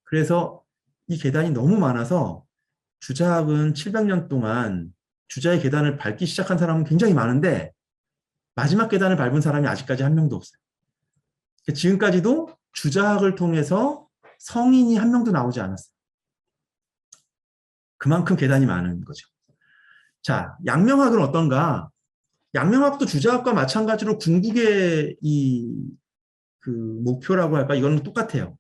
그래서 이 계단이 너무 많아서 주자학은 700년 동안 주자의 계단을 밟기 시작한 사람은 굉장히 많은데 마지막 계단을 밟은 사람이 아직까지 한 명도 없어요. 지금까지도 주자학을 통해서 성인이 한 명도 나오지 않았어요. 그만큼 계단이 많은 거죠. 자, 양명학은 어떤가? 양명학도 주자학과 마찬가지로 궁극의 그 목표라고 할까? 이거는 똑같아요.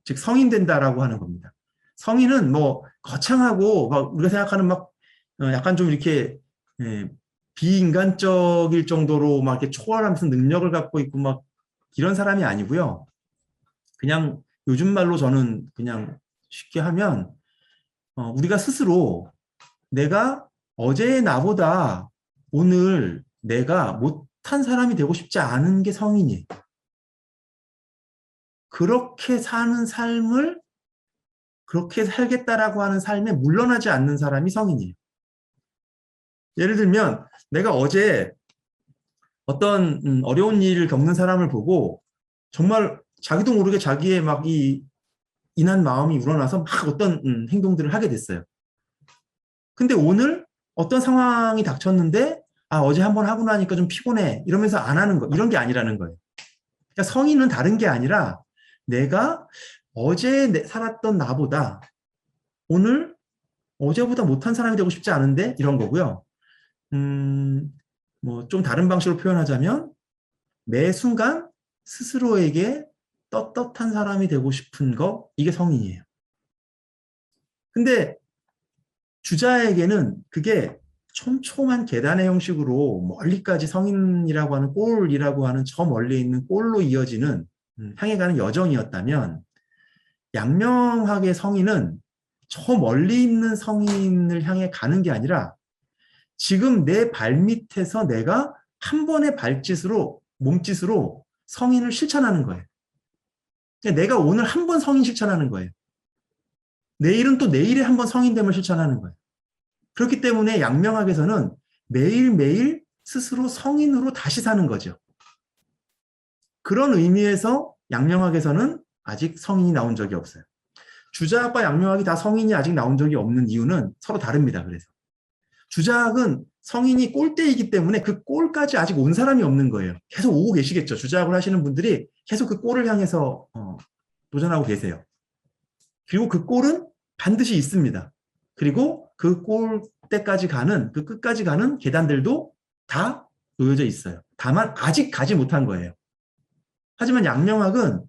즉 성인 된다라고 하는 겁니다. 성인은 뭐 거창하고 막 우리가 생각하는 막 약간 좀 이렇게 비인간적일 정도로 막 이렇게 초월한 무슨 능력을 갖고 있고 막 이런 사람이 아니고요. 그냥 요즘 말로 저는 그냥 쉽게 하면 우리가 스스로 내가 어제의 나보다 오늘 내가 못한 사람이 되고 싶지 않은 게 성인이에요. 그렇게 사는 삶을 그렇게 살겠다라고 하는 삶에 물러나지 않는 사람이 성인이에요. 예를 들면 내가 어제 어떤 어려운 일을 겪는 사람을 보고 정말 자기도 모르게 자기의 막 이 인한 마음이 우러나서 막 어떤 행동들을 하게 됐어요. 근데 오늘 어떤 상황이 닥쳤는데 어제 한번 하고 나니까 좀 피곤해 이러면서 안 하는 거 이런 게 아니라는 거예요. 그러니까 성인은 다른 게 아니라 내가 어제 살았던 나보다 오늘 어제보다 못한 사람이 되고 싶지 않은데 이런 거고요. 뭐 좀 다른 방식으로 표현하자면 매 순간 스스로에게 떳떳한 사람이 되고 싶은 거 이게 성인이에요. 근데 주자에게는 그게 촘촘한 계단의 형식으로 멀리까지 성인이라고 하는 골이라고 하는 저 멀리 있는 골로 이어지는 향해 가는 여정이었다면 양명학의 성인은 저 멀리 있는 성인을 향해 가는 게 아니라 지금 내 발밑에서 내가 한 번의 발짓으로 몸짓으로 성인을 실천하는 거예요. 내가 오늘 한 번 성인 실천하는 거예요. 내일은 또 내일에 한 번 성인됨을 실천하는 거예요. 그렇기 때문에 양명학에서는 매일매일 스스로 성인으로 다시 사는 거죠. 그런 의미에서 양명학에서는 아직 성인이 나온 적이 없어요. 주자학과 양명학이 다 성인이 아직 나온 적이 없는 이유는 서로 다릅니다. 그래서 주자학은 성인이 꼴대이기 때문에 그 꼴까지 아직 온 사람이 없는 거예요. 계속 오고 계시겠죠. 주자학을 하시는 분들이 계속 그 꼴을 향해서 도전하고 계세요. 그리고 그 꼴은 반드시 있습니다. 그리고 그 꼴대까지 가는 그 끝까지 가는 계단들도 다 놓여져 있어요. 다만 아직 가지 못한 거예요. 하지만 양명학은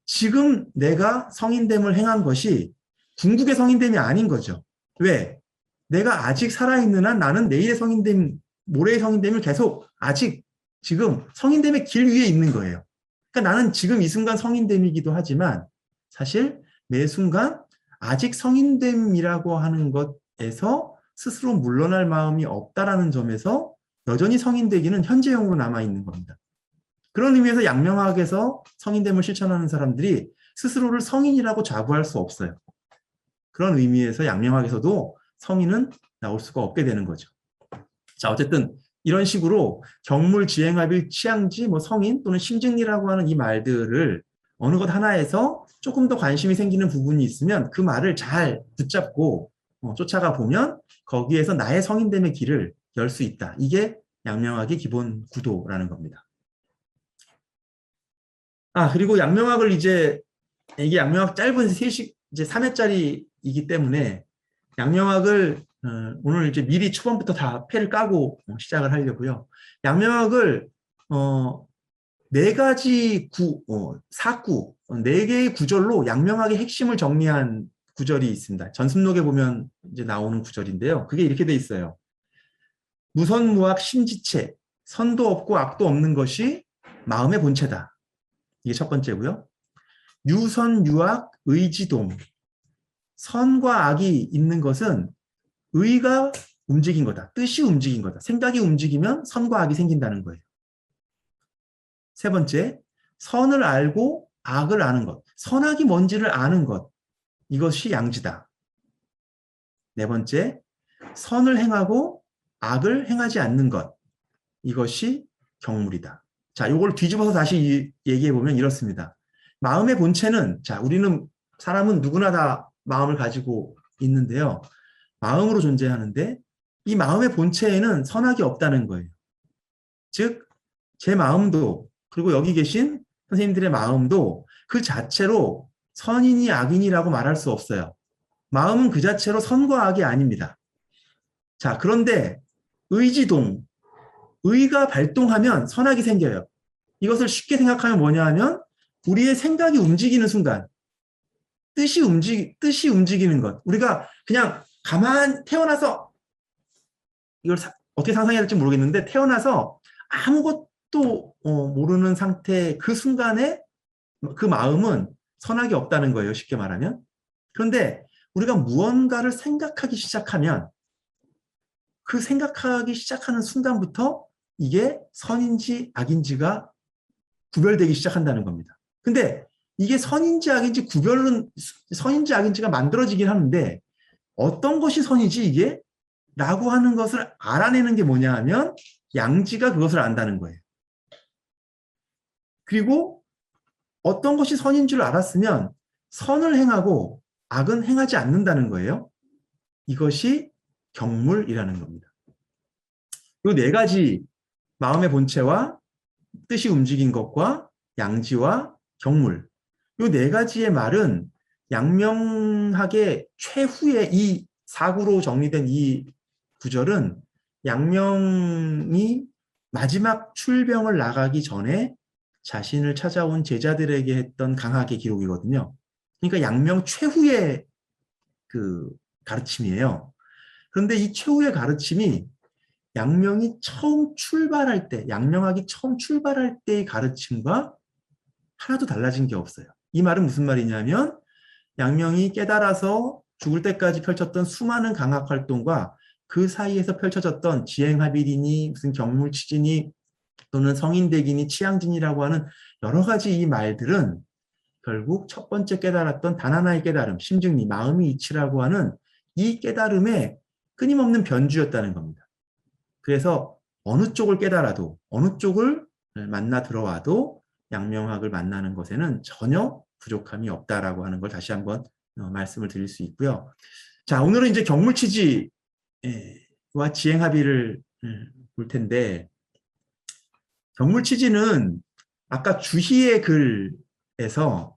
지금 내가 성인됨을 행한 것이 궁극의 성인됨이 아닌 거죠. 왜? 내가 아직 살아있는 한 나는 내일의 성인됨, 모레의 성인됨을 계속 아직 지금 성인됨의 길 위에 있는 거예요. 그러니까 나는 지금 이 순간 성인됨이기도 하지만 사실 매 순간 아직 성인됨이라고 하는 것에서 스스로 물러날 마음이 없다라는 점에서 여전히 성인되기는 현재형으로 남아있는 겁니다. 그런 의미에서 양명학에서 성인됨을 실천하는 사람들이 스스로를 성인이라고 자부할 수 없어요. 그런 의미에서 양명학에서도 성인은 나올 수가 없게 되는 거죠. 자, 어쨌든 이런 식으로 경물, 지행합일, 취향지, 뭐 성인 또는 심증리라고 하는 이 말들을 어느 것 하나에서 조금 더 관심이 생기는 부분이 있으면 그 말을 잘 붙잡고 쫓아가 보면 거기에서 나의 성인됨의 길을 열 수 있다. 이게 양명학의 기본 구도라는 겁니다. 그리고 양명학을 이게 양명학 짧은 3시, 이제 3회짜리이기 때문에 양명학을 오늘 이제 미리 초반부터 다 패를 까고 시작을 하려고요. 양명학을 4가지 사구, 4개의 구절로 양명학의 핵심을 정리한 구절이 있습니다. 전습록에 보면 이제 나오는 구절인데요. 그게 이렇게 돼 있어요. 무선무악 심지체, 선도 없고 악도 없는 것이 마음의 본체다. 이게 첫 번째고요. 유선유악 의지동, 선과 악이 있는 것은 의가 움직인 거다. 뜻이 움직인 거다. 생각이 움직이면 선과 악이 생긴다는 거예요. 세 번째, 선을 알고 악을 아는 것. 선악이 뭔지를 아는 것. 이것이 양지다. 네 번째, 선을 행하고 악을 행하지 않는 것. 이것이 경물이다. 자, 이걸 뒤집어서 다시 얘기해 보면 이렇습니다. 마음의 본체는, 자, 사람은 누구나 다 마음을 가지고 있는데요. 마음으로 존재하는데 이 마음의 본체에는 선악이 없다는 거예요. 즉, 제 마음도 그리고 여기 계신 선생님들의 마음도 그 자체로 선인이 악인이라고 말할 수 없어요. 마음은 그 자체로 선과 악이 아닙니다. 자, 그런데 의지동, 의가 발동하면 선악이 생겨요. 이것을 쉽게 생각하면 뭐냐 하면 우리의 생각이 움직이는 순간 뜻이 움직이는 것. 우리가 그냥 가만 태어나서 이걸 어떻게 상상해야 될지 모르겠는데 태어나서 아무것도 모르는 상태 그 순간에 그 마음은 선악이 없다는 거예요. 쉽게 말하면. 그런데 우리가 무언가를 생각하기 시작하면 그 생각하기 시작하는 순간부터 이게 선인지 악인지가 구별되기 시작한다는 겁니다. 근데 이게 선인지 악인지가 만들어지긴 하는데 어떤 것이 선이지 이게? 라고 하는 것을 알아내는 게 뭐냐 하면 양지가 그것을 안다는 거예요. 그리고 어떤 것이 선인 줄 알았으면 선을 행하고 악은 행하지 않는다는 거예요. 이것이 경물이라는 겁니다. 이 네 가지 마음의 본체와 뜻이 움직인 것과 양지와 경물. 이 네 가지의 말은 양명학의 최후의 이 사구로 정리된 이 구절은 양명이 마지막 출병을 나가기 전에 자신을 찾아온 제자들에게 했던 강학의 기록이거든요. 그러니까 양명 최후의 그 가르침이에요. 그런데 이 최후의 가르침이 양명이 처음 출발할 때, 양명학이 처음 출발할 때의 가르침과 하나도 달라진 게 없어요. 이 말은 무슨 말이냐면 양명이 깨달아서 죽을 때까지 펼쳤던 수많은 강학 활동과 그 사이에서 펼쳐졌던 지행합일이니 무슨 경물치지니 또는 성인대기니 치양진이라고 하는 여러 가지 이 말들은 결국 첫 번째 깨달았던 단 하나의 깨달음, 심증리, 마음의 이치라고 하는 이 깨달음의 끊임없는 변주였다는 겁니다. 그래서 어느 쪽을 깨달아도 어느 쪽을 만나 들어와도 양명학을 만나는 것에는 전혀 부족함이 없다라고 하는 걸 다시 한번 말씀을 드릴 수 있고요. 자, 오늘은 이제 경물치지와 지행합의를 볼 텐데, 경물치지는 아까 주희의 글에서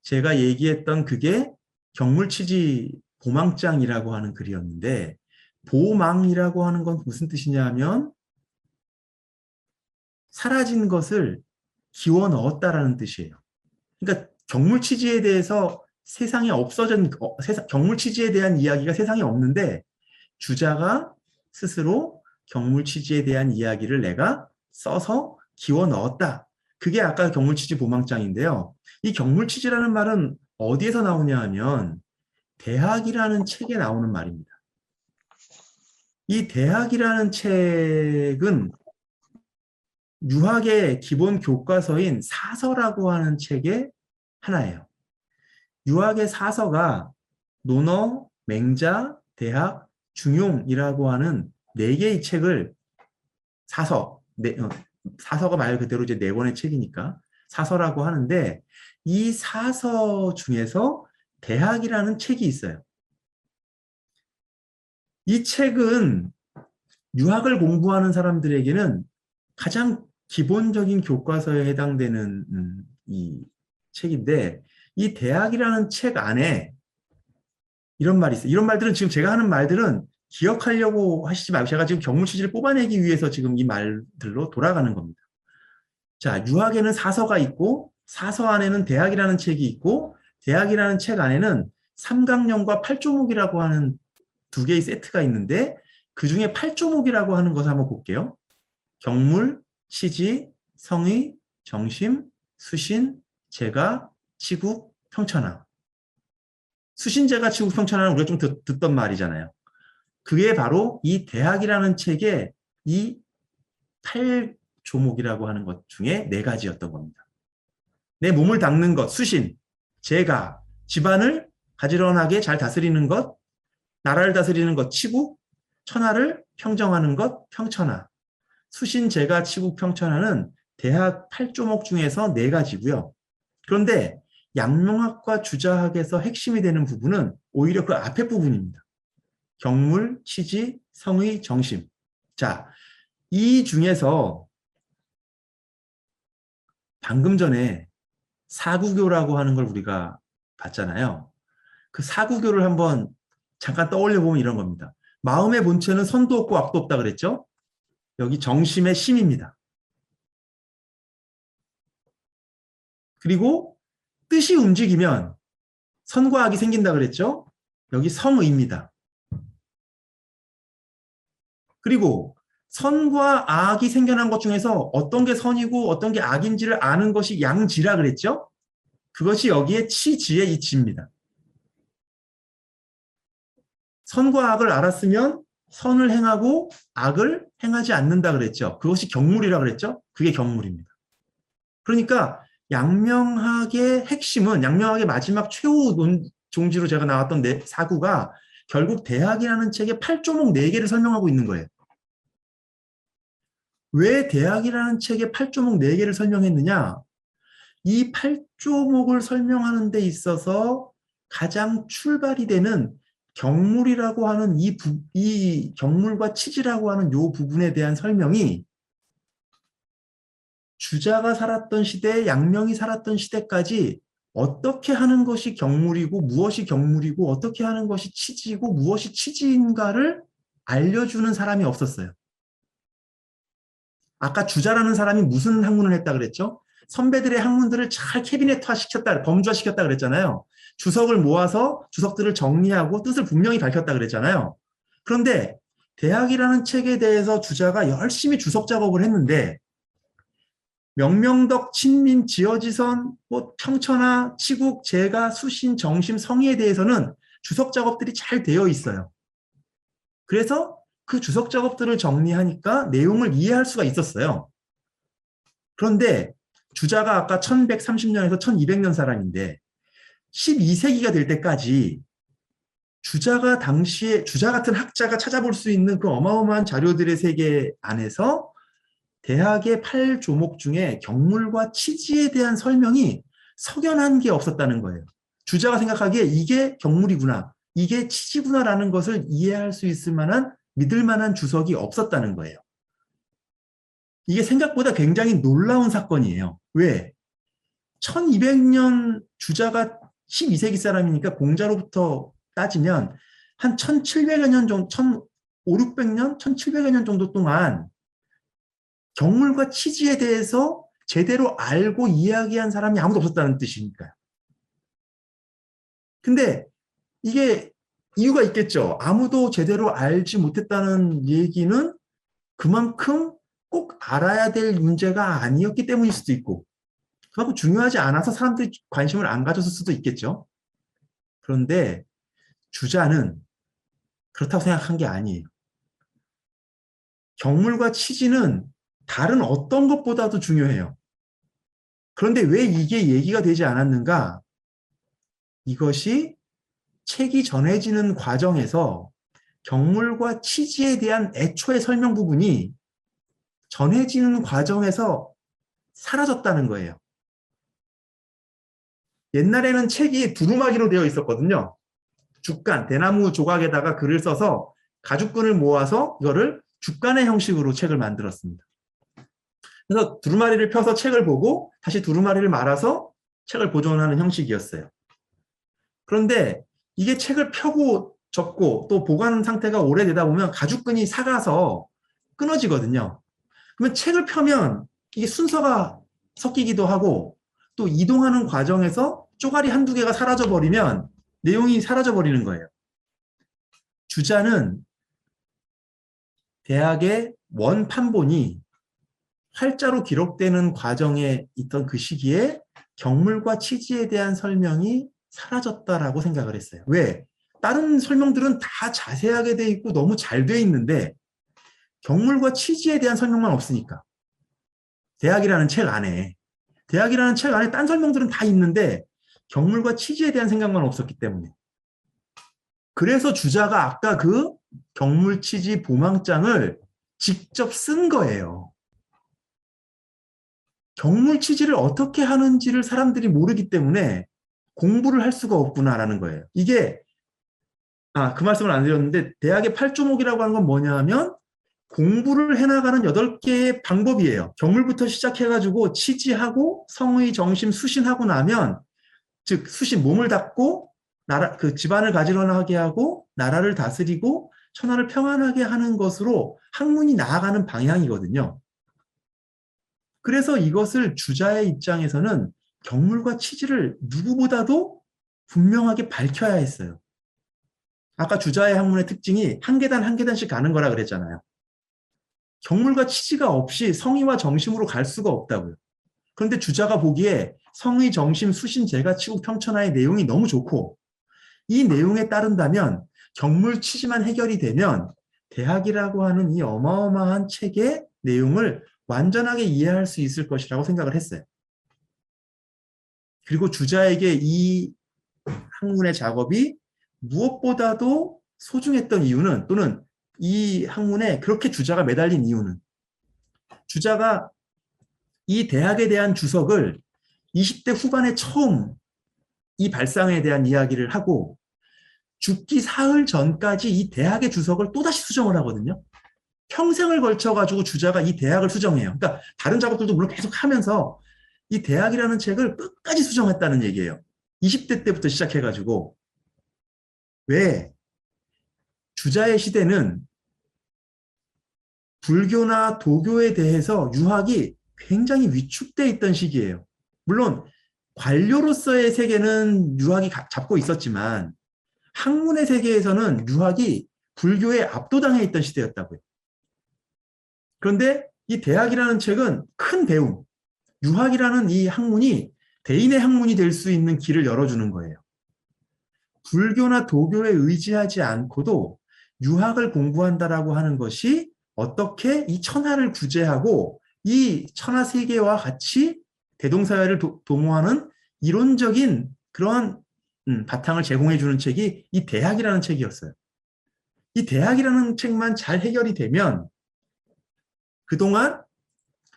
제가 얘기했던 그게 경물치지 보망장이라고 하는 글이었는데, 보망이라고 하는 건 무슨 뜻이냐 하면 사라진 것을 기워 넣었다라는 뜻이에요. 그러니까 경물치지에 대해서 세상에 없어진 경물치지에 대한 이야기가 세상에 없는데 주자가 스스로 경물치지에 대한 이야기를 내가 써서 기워 넣었다. 그게 아까 경물치지 보망장인데요. 이 경물치지라는 말은 어디에서 나오냐 하면 대학이라는 책에 나오는 말입니다. 이 대학이라는 책은 유학의 기본 교과서인 사서라고 하는 책의 하나예요. 유학의 사서가 논어, 맹자, 대학, 중용이라고 하는 네 개의 책을 사서가 말 그대로 이제 네 권의 책이니까 사서라고 하는데 이 사서 중에서 대학이라는 책이 있어요. 이 책은 유학을 공부하는 사람들에게는 가장 기본적인 교과서에 해당되는 이 책인데 이 대학이라는 책 안에 이런 말이 있어요. 이런 말들은 지금 제가 하는 말들은 기억하려고 하시지 말고 제가 지금 경물치지를 뽑아내기 위해서 지금 이 말들로 돌아가는 겁니다. 자, 유학에는 사서가 있고 사서 안에는 대학이라는 책이 있고 대학이라는 책 안에는 삼강령과 팔조목이라고 하는 두 개의 세트가 있는데 그 중에 팔조목이라고 하는 것을 한번 볼게요. 경물, 치지, 성의, 정심, 수신, 제가, 치국, 평천하. 수신, 제가, 치국, 평천하는 우리가 좀 듣던 말이잖아요. 그게 바로 이 대학이라는 책의 이 8조목이라고 하는 것 중에 네 가지였던 겁니다. 내 몸을 닦는 것, 수신, 제가, 집안을 가지런하게 잘 다스리는 것, 나라를 다스리는 것, 치국, 천하를 평정하는 것, 평천하. 수신, 제가, 치국, 평천하는 대학 8조목 중에서 네 가지고요. 그런데 양명학과 주자학에서 핵심이 되는 부분은 오히려 그 앞에 부분입니다. 경물, 치지, 성의, 정심. 자, 이 중에서 방금 전에 사구교라고 하는 걸 우리가 봤잖아요. 그 사구교를 한번 잠깐 떠올려 보면 이런 겁니다. 마음의 본체는 선도 없고 악도 없다 그랬죠? 여기 정심의 심입니다. 그리고 뜻이 움직이면 선과 악이 생긴다 그랬죠? 여기 성의입니다. 그리고 선과 악이 생겨난 것 중에서 어떤 게 선이고 어떤 게 악인지를 아는 것이 양지라 그랬죠? 그것이 여기에 치지의 이치입니다. 선과 악을 알았으면 선을 행하고 악을 행하지 않는다 그랬죠. 그것이 경물이라 그랬죠. 그게 경물입니다. 그러니까 양명학의 핵심은 양명학의 마지막 최후 종지로 제가 나왔던 사구가 결국 대학이라는 책의 8조목 4개를 설명하고 있는 거예요. 왜 대학이라는 책의 8조목 4개를 설명했느냐? 이 8조목을 설명하는 데 있어서 가장 출발이 되는 경물이라고 하는 이 경물과 치지라고 하는 요 부분에 대한 설명이 주자가 살았던 시대, 양명이 살았던 시대까지 어떻게 하는 것이 경물이고 무엇이 경물이고 어떻게 하는 것이 치지고 무엇이 치지인가를 알려주는 사람이 없었어요. 아까 주자라는 사람이 무슨 학문을 했다 그랬죠? 선배들의 학문들을 잘 캐비넷화 시켰다, 범주화 시켰다 그랬잖아요. 주석을 모아서 주석들을 정리하고 뜻을 분명히 밝혔다 그랬잖아요. 그런데 대학이라는 책에 대해서 주자가 열심히 주석 작업을 했는데 명명덕, 친민, 지어지선, 뭐 평천하, 치국, 제가, 수신, 정심, 성의에 대해서는 주석 작업들이 잘 되어 있어요. 그래서 그 주석 작업들을 정리하니까 내용을 이해할 수가 있었어요. 그런데 주자가 아까 1130년에서 1200년 사람인데 12세기가 될 때까지 주자가 당시에 주자 같은 학자가 찾아볼 수 있는 그 어마어마한 자료들의 세계 안에서 대학의 8조목 중에 경물과 치지에 대한 설명이 석연한 게 없었다는 거예요. 주자가 생각하기에 이게 경물이구나, 이게 치지구나라는 것을 이해할 수 있을 만한 믿을 만한 주석이 없었다는 거예요. 이게 생각보다 굉장히 놀라운 사건이에요. 왜? 1200년 주자가 12세기 사람이니까 공자로부터 따지면 한 1700여 년 정도, 1500년, 1700여 년 정도 동안 경물과 치지에 대해서 제대로 알고 이야기한 사람이 아무도 없었다는 뜻이니까요. 근데 이게 이유가 있겠죠. 아무도 제대로 알지 못했다는 얘기는 그만큼 꼭 알아야 될 문제가 아니었기 때문일 수도 있고, 그만큼 중요하지 않아서 사람들이 관심을 안 가졌을 수도 있겠죠. 그런데 주자는 그렇다고 생각한 게 아니에요. 경물과 치지는 다른 어떤 것보다도 중요해요. 그런데 왜 이게 얘기가 되지 않았는가? 이것이 책이 전해지는 과정에서 경물과 치지에 대한 애초의 설명 부분이 전해지는 과정에서 사라졌다는 거예요. 옛날에는 책이 두루마기로 되어 있었거든요. 죽간, 대나무 조각에다가 글을 써서 가죽끈을 모아서 이거를 죽간의 형식으로 책을 만들었습니다. 그래서 두루마리를 펴서 책을 보고 다시 두루마리를 말아서 책을 보존하는 형식이었어요. 그런데 이게 책을 펴고 접고 또 보관 상태가 오래되다 보면 가죽끈이 삭아서 끊어지거든요. 그러면 책을 펴면 이게 순서가 섞이기도 하고 또 이동하는 과정에서 쪼가리 한두 개가 사라져 버리면 내용이 사라져 버리는 거예요. 주자는 대학의 원판본이 활자로 기록되는 과정에 있던 그 시기에 경물과 치지에 대한 설명이 사라졌다라고 생각을 했어요. 왜? 다른 설명들은 다 자세하게 돼 있고 너무 잘 돼 있는데 경물과 치지에 대한 설명만 없으니까. 대학이라는 책 안에 딴 설명들은 다 있는데 경물과 치지에 대한 생각만 없었기 때문에. 그래서 주자가 아까 그 경물치지 보망장을 직접 쓴 거예요. 경물치지를 어떻게 하는지를 사람들이 모르기 때문에 공부를 할 수가 없구나라는 거예요. 이게 그 말씀을 안 드렸는데 대학의 8조목이라고 하는 건 뭐냐 하면 공부를 해나가는 8개의 방법이에요. 경물부터 시작해가지고 치지하고 성의, 정심, 수신하고 나면 즉 수신, 몸을 닦고 나라, 그 집안을 가지런하게 하고 나라를 다스리고 천하를 평안하게 하는 것으로 학문이 나아가는 방향이거든요. 그래서 이것을 주자의 입장에서는 경물과 치지를 누구보다도 분명하게 밝혀야 했어요. 아까 주자의 학문의 특징이 한 계단 한 계단씩 가는 거라 그랬잖아요. 경물과 치지가 없이 성의와 정심으로 갈 수가 없다고요. 그런데 주자가 보기에 성의, 정심, 수신, 제가, 치국, 평천하의 내용이 너무 좋고 이 내용에 따른다면 경물, 치지만 해결이 되면 대학이라고 하는 이 어마어마한 책의 내용을 완전하게 이해할 수 있을 것이라고 생각을 했어요. 그리고 주자에게 이 학문의 작업이 무엇보다도 소중했던 이유는 또는 이 학문에 그렇게 주자가 매달린 이유는 주자가 이 대학에 대한 주석을 20대 후반에 처음 이 발상에 대한 이야기를 하고 죽기 사흘 전까지 이 대학의 주석을 또다시 수정을 하거든요. 평생을 걸쳐가지고 주자가 이 대학을 수정해요. 그러니까 다른 작업들도 물론 계속 하면서 이 대학이라는 책을 끝까지 수정했다는 얘기예요. 20대 때부터 시작해가지고. 왜? 주자의 시대는 불교나 도교에 대해서 유학이 굉장히 위축돼 있던 시기예요. 물론 관료로서의 세계는 유학이 잡고 있었지만 학문의 세계에서는 유학이 불교에 압도당해 있던 시대였다고요. 그런데 이 대학이라는 책은 큰 배움, 유학이라는 이 학문이 대인의 학문이 될 수 있는 길을 열어주는 거예요. 불교나 도교에 의지하지 않고도 유학을 공부한다라고 하는 것이 어떻게 이 천하를 구제하고 이 천하 세계와 같이 대동사회를 도모하는 이론적인 그런 바탕을 제공해 주는 책이 이 대학이라는 책이었어요. 이 대학이라는 책만 잘 해결이 되면 그동안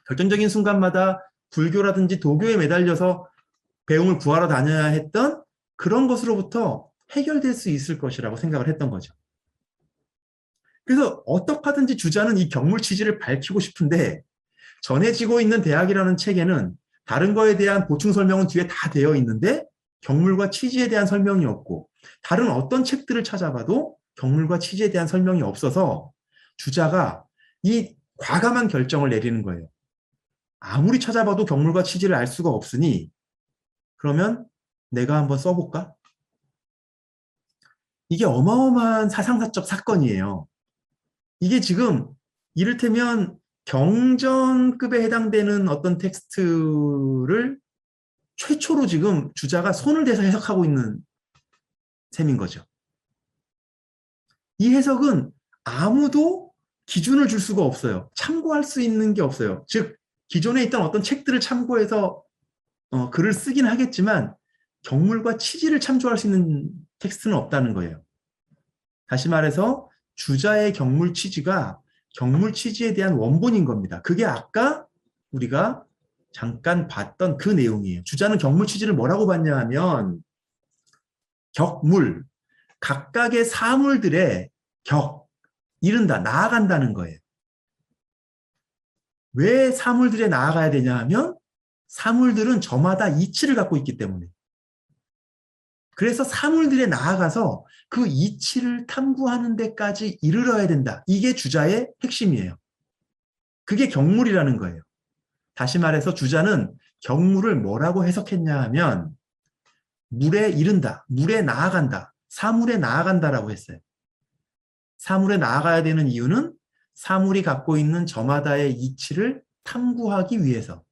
결정적인 순간마다 불교라든지 도교에 매달려서 배움을 구하러 다녀야 했던 그런 것으로부터 해결될 수 있을 것이라고 생각을 했던 거죠. 그래서 어떻게 하든지 주자는 이 경물 취지를 밝히고 싶은데 전해지고 있는 대학이라는 책에는 다른 거에 대한 보충 설명은 뒤에 다 되어 있는데 경물과 취지에 대한 설명이 없고 다른 어떤 책들을 찾아봐도 경물과 취지에 대한 설명이 없어서 주자가 이 과감한 결정을 내리는 거예요. 아무리 찾아봐도 경물과 취지를 알 수가 없으니 그러면 내가 한번 써볼까? 이게 어마어마한 사상사적 사건이에요. 이게 지금 이를테면 경전급에 해당되는 어떤 텍스트를 최초로 지금 주자가 손을 대서 해석하고 있는 셈인 거죠. 이 해석은 아무도 기준을 줄 수가 없어요. 참고할 수 있는 게 없어요. 즉 기존에 있던 어떤 책들을 참고해서 글을 쓰긴 하겠지만 경물과 취지를 참조할 수 있는 텍스트는 없다는 거예요. 다시 말해서 주자의 경물 취지가 경물 취지에 대한 원본인 겁니다. 그게 아까 우리가 잠깐 봤던 그 내용이에요. 주자는 경물 취지를 뭐라고 봤냐 하면 격물, 각각의 사물들의 격, 이른다, 나아간다는 거예요. 왜 사물들에 나아가야 되냐 하면 사물들은 저마다 이치를 갖고 있기 때문에. 그래서 사물들에 나아가서 그 이치를 탐구하는 데까지 이르러야 된다. 이게 주자의 핵심이에요. 그게 경물이라는 거예요. 다시 말해서 주자는 경물을 뭐라고 해석했냐 하면 물에 이른다, 물에 나아간다, 사물에 나아간다라고 했어요. 사물에 나아가야 되는 이유는 사물이 갖고 있는 저마다의 이치를 탐구하기 위해서.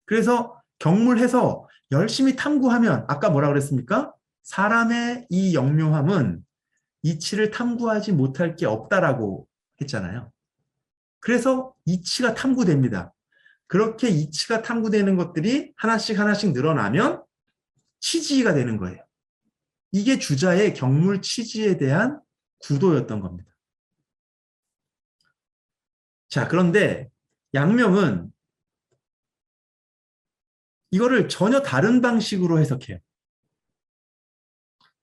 그래서 경물해서 열심히 탐구하면 아까 뭐라 그랬습니까? 사람의 이 영묘함은 이치를 탐구하지 못할 게 없다라고 했잖아요. 그래서 이치가 탐구됩니다. 그렇게 이치가 탐구되는 것들이 하나씩 하나씩 늘어나면 취지가 되는 거예요. 이게 주자의 경물 취지에 대한 구도였던 겁니다. 자, 그런데 양명은 이거를 전혀 다른 방식으로 해석해요.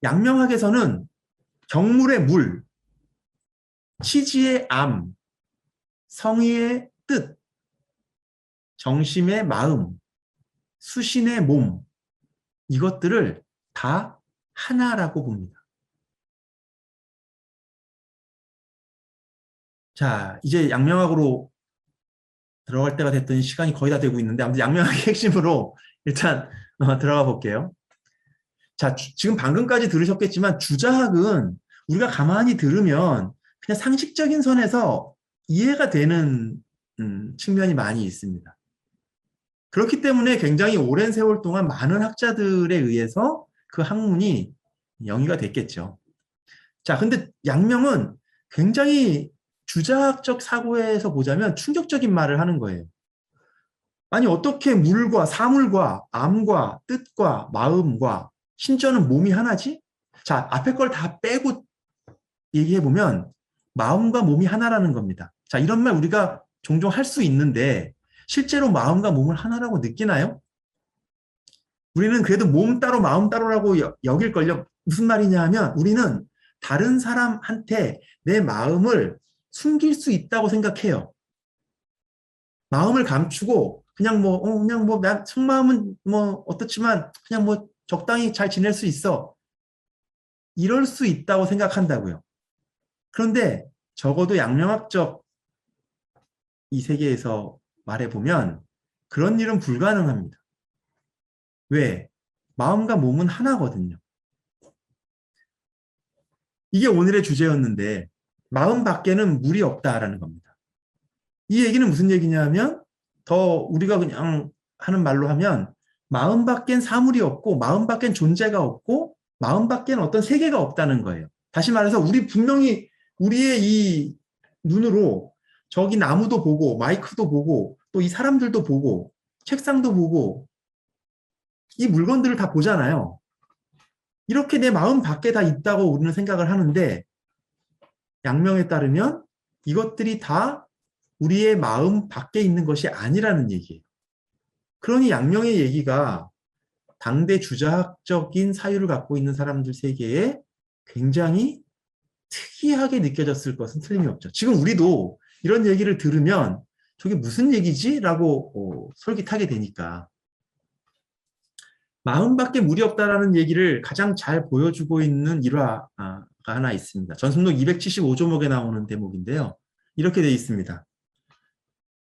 양명학에서는 경물의 물, 취지의 암, 성의의 뜻, 정심의 마음, 수신의 몸, 이것들을 다 하나라고 봅니다. 자, 이제 양명학으로 들어갈 때가 됐더니 시간이 거의 다 되고 있는데 아무튼 양명학의 핵심으로 일단 들어가 볼게요. 자, 지금 방금까지 들으셨겠지만 주자학은 우리가 가만히 들으면 그냥 상식적인 선에서 이해가 되는 측면이 많이 있습니다. 그렇기 때문에 굉장히 오랜 세월 동안 많은 학자들에 의해서 그 학문이 영위가 됐겠죠. 자, 근데 양명은 굉장히 주자학적 사고에서 보자면 충격적인 말을 하는 거예요. 아니, 어떻게 물과 사물과 암과 뜻과 마음과 심지어는 몸이 하나지? 자, 앞에 걸 다 빼고 얘기해보면 마음과 몸이 하나라는 겁니다. 자, 이런 말 우리가 종종 할 수 있는데 실제로 마음과 몸을 하나라고 느끼나요? 우리는 그래도 몸 따로 마음 따로라고 여길걸요. 무슨 말이냐 하면 우리는 다른 사람한테 내 마음을 숨길 수 있다고 생각해요. 마음을 감추고 그냥 뭐, 나 속마음은 뭐 어떻지만 그냥 뭐 적당히 잘 지낼 수 있어. 이럴 수 있다고 생각한다고요. 그런데 적어도 양명학적 이 세계에서 말해보면 그런 일은 불가능합니다. 왜? 마음과 몸은 하나거든요. 이게 오늘의 주제였는데 마음 밖에는 물이 없다라는 겁니다. 이 얘기는 무슨 얘기냐면 더 우리가 그냥 하는 말로 하면 마음 밖엔 사물이 없고 마음 밖엔 존재가 없고 마음 밖엔 어떤 세계가 없다는 거예요. 다시 말해서 우리 분명히 우리의 이 눈으로 저기 나무도 보고 마이크도 보고 또 이 사람들도 보고 책상도 보고 이 물건들을 다 보잖아요. 이렇게 내 마음 밖에 다 있다고 우리는 생각을 하는데 양명에 따르면 이것들이 다 우리의 마음 밖에 있는 것이 아니라는 얘기예요. 그러니 양명의 얘기가 당대 주자학적인 사유를 갖고 있는 사람들 세계에 굉장히 특이하게 느껴졌을 것은 틀림이 없죠. 지금 우리도 이런 얘기를 들으면 저게 무슨 얘기지? 라고 솔깃하게 되니까. 마음밖에 물이 없다라는 얘기를 가장 잘 보여주고 있는 일화가 하나 있습니다. 전순록 275조목에 나오는 대목인데요. 이렇게 되어 있습니다.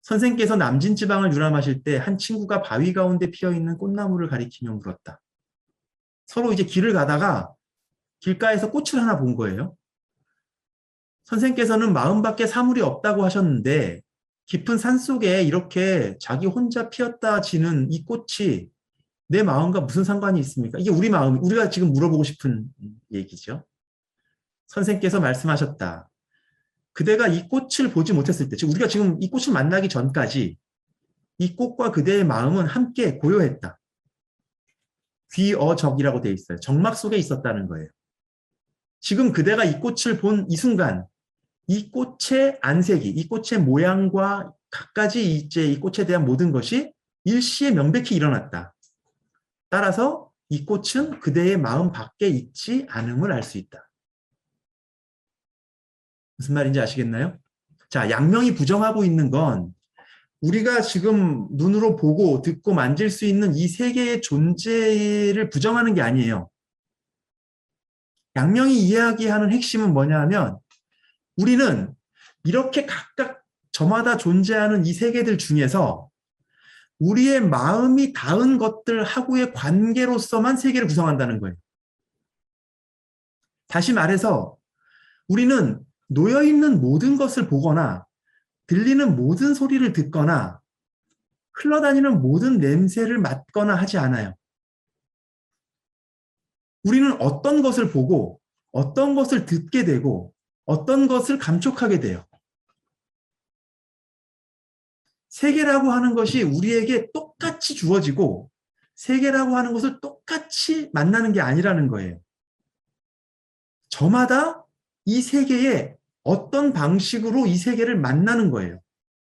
선생께서 남진지방을 유람하실 때 한 친구가 바위 가운데 피어있는 꽃나무를 가리키며 물었다. 서로 이제 길을 가다가 길가에서 꽃을 하나 본 거예요. 선생께서는 마음밖에 사물이 없다고 하셨는데 깊은 산속에 이렇게 자기 혼자 피었다 지는 이 꽃이 내 마음과 무슨 상관이 있습니까? 이게 우리 마음, 우리가 지금 물어보고 싶은 얘기죠. 선생께서 말씀하셨다. 그대가 이 꽃을 보지 못했을 때, 즉 우리가 지금 이 꽃을 만나기 전까지 이 꽃과 그대의 마음은 함께 고요했다. 귀어적이라고 되어 있어요. 정막 속에 있었다는 거예요. 지금 그대가 이 꽃을 본 이 순간, 이 꽃의 안색이, 이 꽃의 모양과 갖가지 이제 이 꽃에 대한 모든 것이 일시에 명백히 일어났다. 따라서 이 꽃은 그대의 마음 밖에 있지 않음을 알 수 있다. 무슨 말인지 아시겠나요? 자, 양명이 부정하고 있는 건 우리가 지금 눈으로 보고 듣고 만질 수 있는 이 세계의 존재를 부정하는 게 아니에요. 양명이 이야기하는 핵심은 뭐냐 하면 우리는 이렇게 각각 저마다 존재하는 이 세계들 중에서 우리의 마음이 닿은 것들하고의 관계로서만 세계를 구성한다는 거예요. 다시 말해서 우리는 놓여있는 모든 것을 보거나 들리는 모든 소리를 듣거나 흘러다니는 모든 냄새를 맡거나 하지 않아요. 우리는 어떤 것을 보고 어떤 것을 듣게 되고 어떤 것을 감촉하게 돼요. 세계라고 하는 것이 우리에게 똑같이 주어지고 세계라고 하는 것을 똑같이 만나는 게 아니라는 거예요. 저마다 이 세계에 어떤 방식으로 이 세계를 만나는 거예요.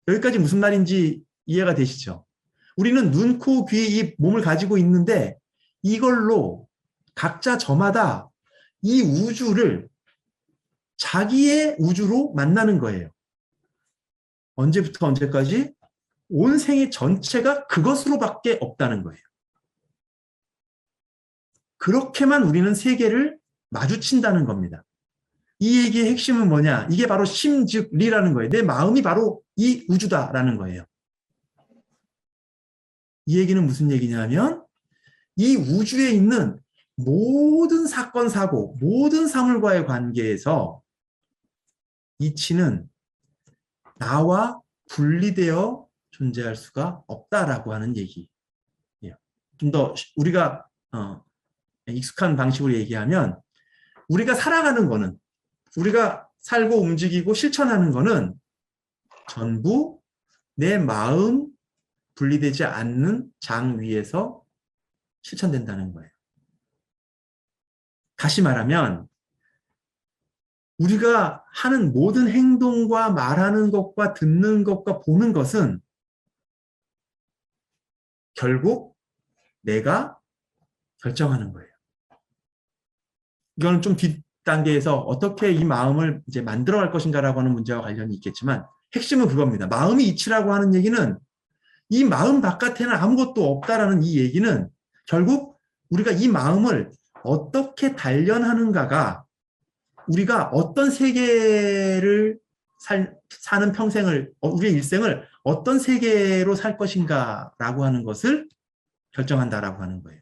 여기까지 무슨 말인지 이해가 되시죠? 우리는 눈, 코, 귀, 입, 몸을 가지고 있는데 이걸로 각자 저마다 이 우주를 자기의 우주로 만나는 거예요. 언제부터 언제까지? 온 생애 전체가 그것으로밖에 없다는 거예요. 그렇게만 우리는 세계를 마주친다는 겁니다. 이 얘기의 핵심은 뭐냐? 이게 바로 심, 즉, 리라는 거예요. 내 마음이 바로 이 우주다라는 거예요. 이 얘기는 무슨 얘기냐면 이 우주에 있는 모든 사건, 사고, 모든 사물과의 관계에서 이치는 나와 분리되어 존재할 수가 없다라고 하는 얘기예요. 좀 더 우리가 익숙한 방식으로 얘기하면 우리가 살아가는 거는 우리가 살고 움직이고 실천하는 거는 전부 내 마음 분리되지 않는 장 위에서 실천된다는 거예요. 다시 말하면 우리가 하는 모든 행동과 말하는 것과 듣는 것과 보는 것은 결국 내가 결정하는 거예요. 이거는 좀 뒷단계에서 어떻게 이 마음을 이제 만들어갈 것인가라고 하는 문제와 관련이 있겠지만 핵심은 그겁니다. 마음이 이치라고 하는 얘기는 이 마음 바깥에는 아무것도 없다라는 이 얘기는 결국 우리가 이 마음을 어떻게 단련하는가가 우리가 어떤 세계를 사는 평생을, 우리의 일생을 어떤 세계로 살 것인가라고 하는 것을 결정한다라고 하는 거예요.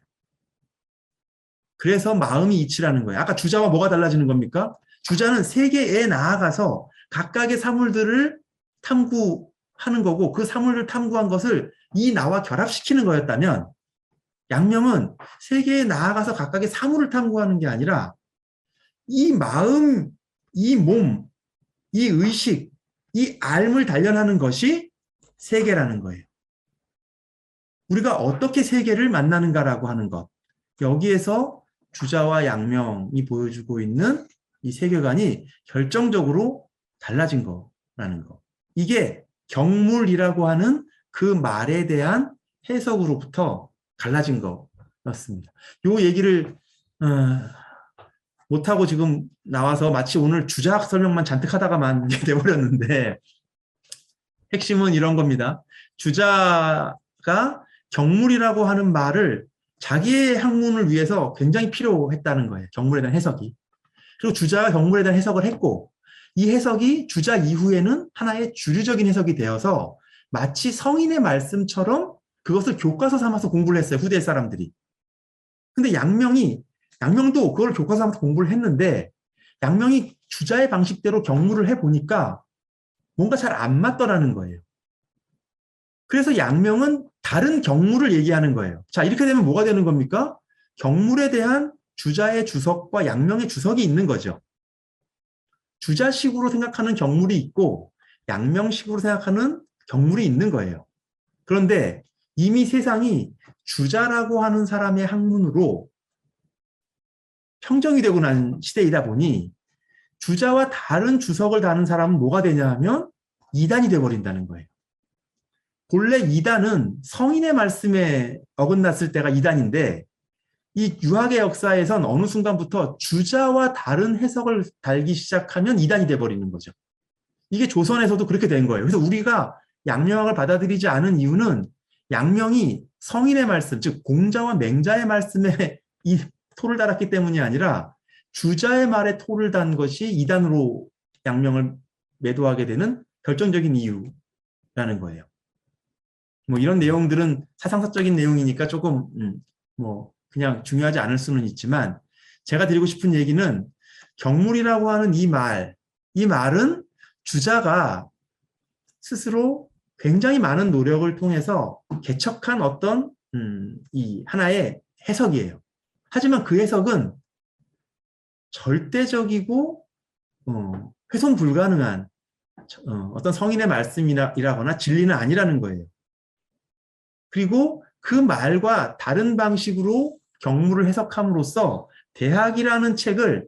그래서 마음이 이치라는 거예요. 아까 주자와 뭐가 달라지는 겁니까? 주자는 세계에 나아가서 각각의 사물들을 탐구하는 거고 그 사물을 탐구한 것을 이 나와 결합시키는 거였다면 양명은 세계에 나아가서 각각의 사물을 탐구하는 게 아니라 이 마음, 이 몸, 이 의식, 이 알을 단련하는 것이 세계라는 거예요. 우리가 어떻게 세계를 만나는가라고 하는 것. 여기에서 주자와 양명이 보여주고 있는 이 세계관이 결정적으로 달라진 거라는 거. 이게 경물이라고 하는 그 말에 대한 해석으로부터 갈라진 거였습니다. 요 얘기를 못하고 지금 나와서 마치 오늘 주자학 설명만 잔뜩 하다가만 돼버렸는데 핵심은 이런 겁니다. 주자가 경물이라고 하는 말을 자기의 학문을 위해서 굉장히 필요했다는 거예요. 경물에 대한 해석이. 그리고 주자가 경물에 대한 해석을 했고 이 해석이 주자 이후에는 하나의 주류적인 해석이 되어서 마치 성인의 말씀처럼 그것을 교과서 삼아서 공부를 했어요. 후대 사람들이. 근데 양명도 그걸 교과서 삼아서 공부를 했는데 양명이 주자의 방식대로 경물을 해보니까 뭔가 잘 안 맞더라는 거예요. 그래서 양명은 다른 경물을 얘기하는 거예요. 자, 이렇게 되면 뭐가 되는 겁니까? 경물에 대한 주자의 주석과 양명의 주석이 있는 거죠. 주자식으로 생각하는 경물이 있고 양명식으로 생각하는 경물이 있는 거예요. 그런데 이미 세상이 주자라고 하는 사람의 학문으로 평정이 되고 난 시대이다 보니 주자와 다른 주석을 다는 사람은 뭐가 되냐 하면 이단이 되어버린다는 거예요. 본래 이단은 성인의 말씀에 어긋났을 때가 이단인데 이 유학의 역사에선 어느 순간부터 주자와 다른 해석을 달기 시작하면 이단이 돼버리는 거죠. 이게 조선에서도 그렇게 된 거예요. 그래서 우리가 양명학을 받아들이지 않은 이유는 양명이 성인의 말씀, 즉 공자와 맹자의 말씀에 이 토를 달았기 때문이 아니라 주자의 말에 토를 단 것이 이단으로 양명을 매도하게 되는 결정적인 이유라는 거예요. 뭐 이런 내용들은 사상사적인 내용이니까 조금 뭐 그냥 중요하지 않을 수는 있지만 제가 드리고 싶은 얘기는 경물이라고 하는 이 말은 주자가 스스로 굉장히 많은 노력을 통해서 개척한 어떤 이 하나의 해석이에요. 하지만 그 해석은 절대적이고 훼손 불가능한 어떤 성인의 말씀이라거나 진리는 아니라는 거예요. 그리고 그 말과 다른 방식으로 경물을 해석함으로써 대학이라는 책을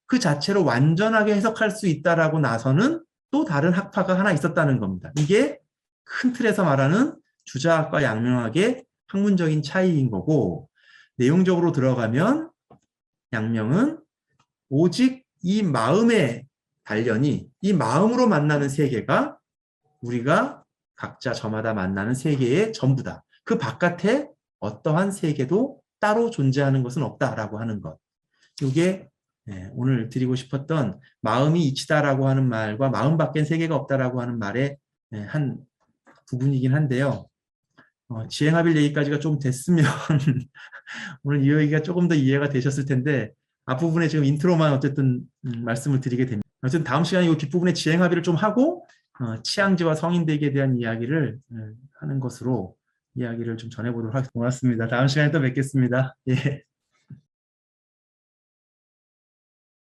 그 자체로 완전하게 해석할 수 있다라고 나서는 또 다른 학파가 하나 있었다는 겁니다. 이게 큰 틀에서 말하는 주자학과 양명학의 학문적인 차이인 거고 내용적으로 들어가면 양명은 오직 이 마음의 단련이 이 마음으로 만나는 세계가 우리가 각자 저마다 만나는 세계의 전부다. 그 바깥에 어떠한 세계도 따로 존재하는 것은 없다라고 하는 것. 이게 오늘 드리고 싶었던 마음이 이치다라고 하는 말과 마음 밖엔 세계가 없다라고 하는 말의 한 부분이긴 한데요. 지행합일 얘기까지가 좀 됐으면 오늘 이 얘기가 조금 더 이해가 되셨을 텐데 앞부분에 지금 인트로만 어쨌든 말씀을 드리게 됩니다. 어쨌든 다음 시간에 이 뒷부분에 지행합의를 좀 하고 치앙지와 성인대기에 대한 이야기를 하는 것으로 이야기를 좀 전해보도록 하겠습니다. 고맙습니다. 다음 시간에 또 뵙겠습니다. 예.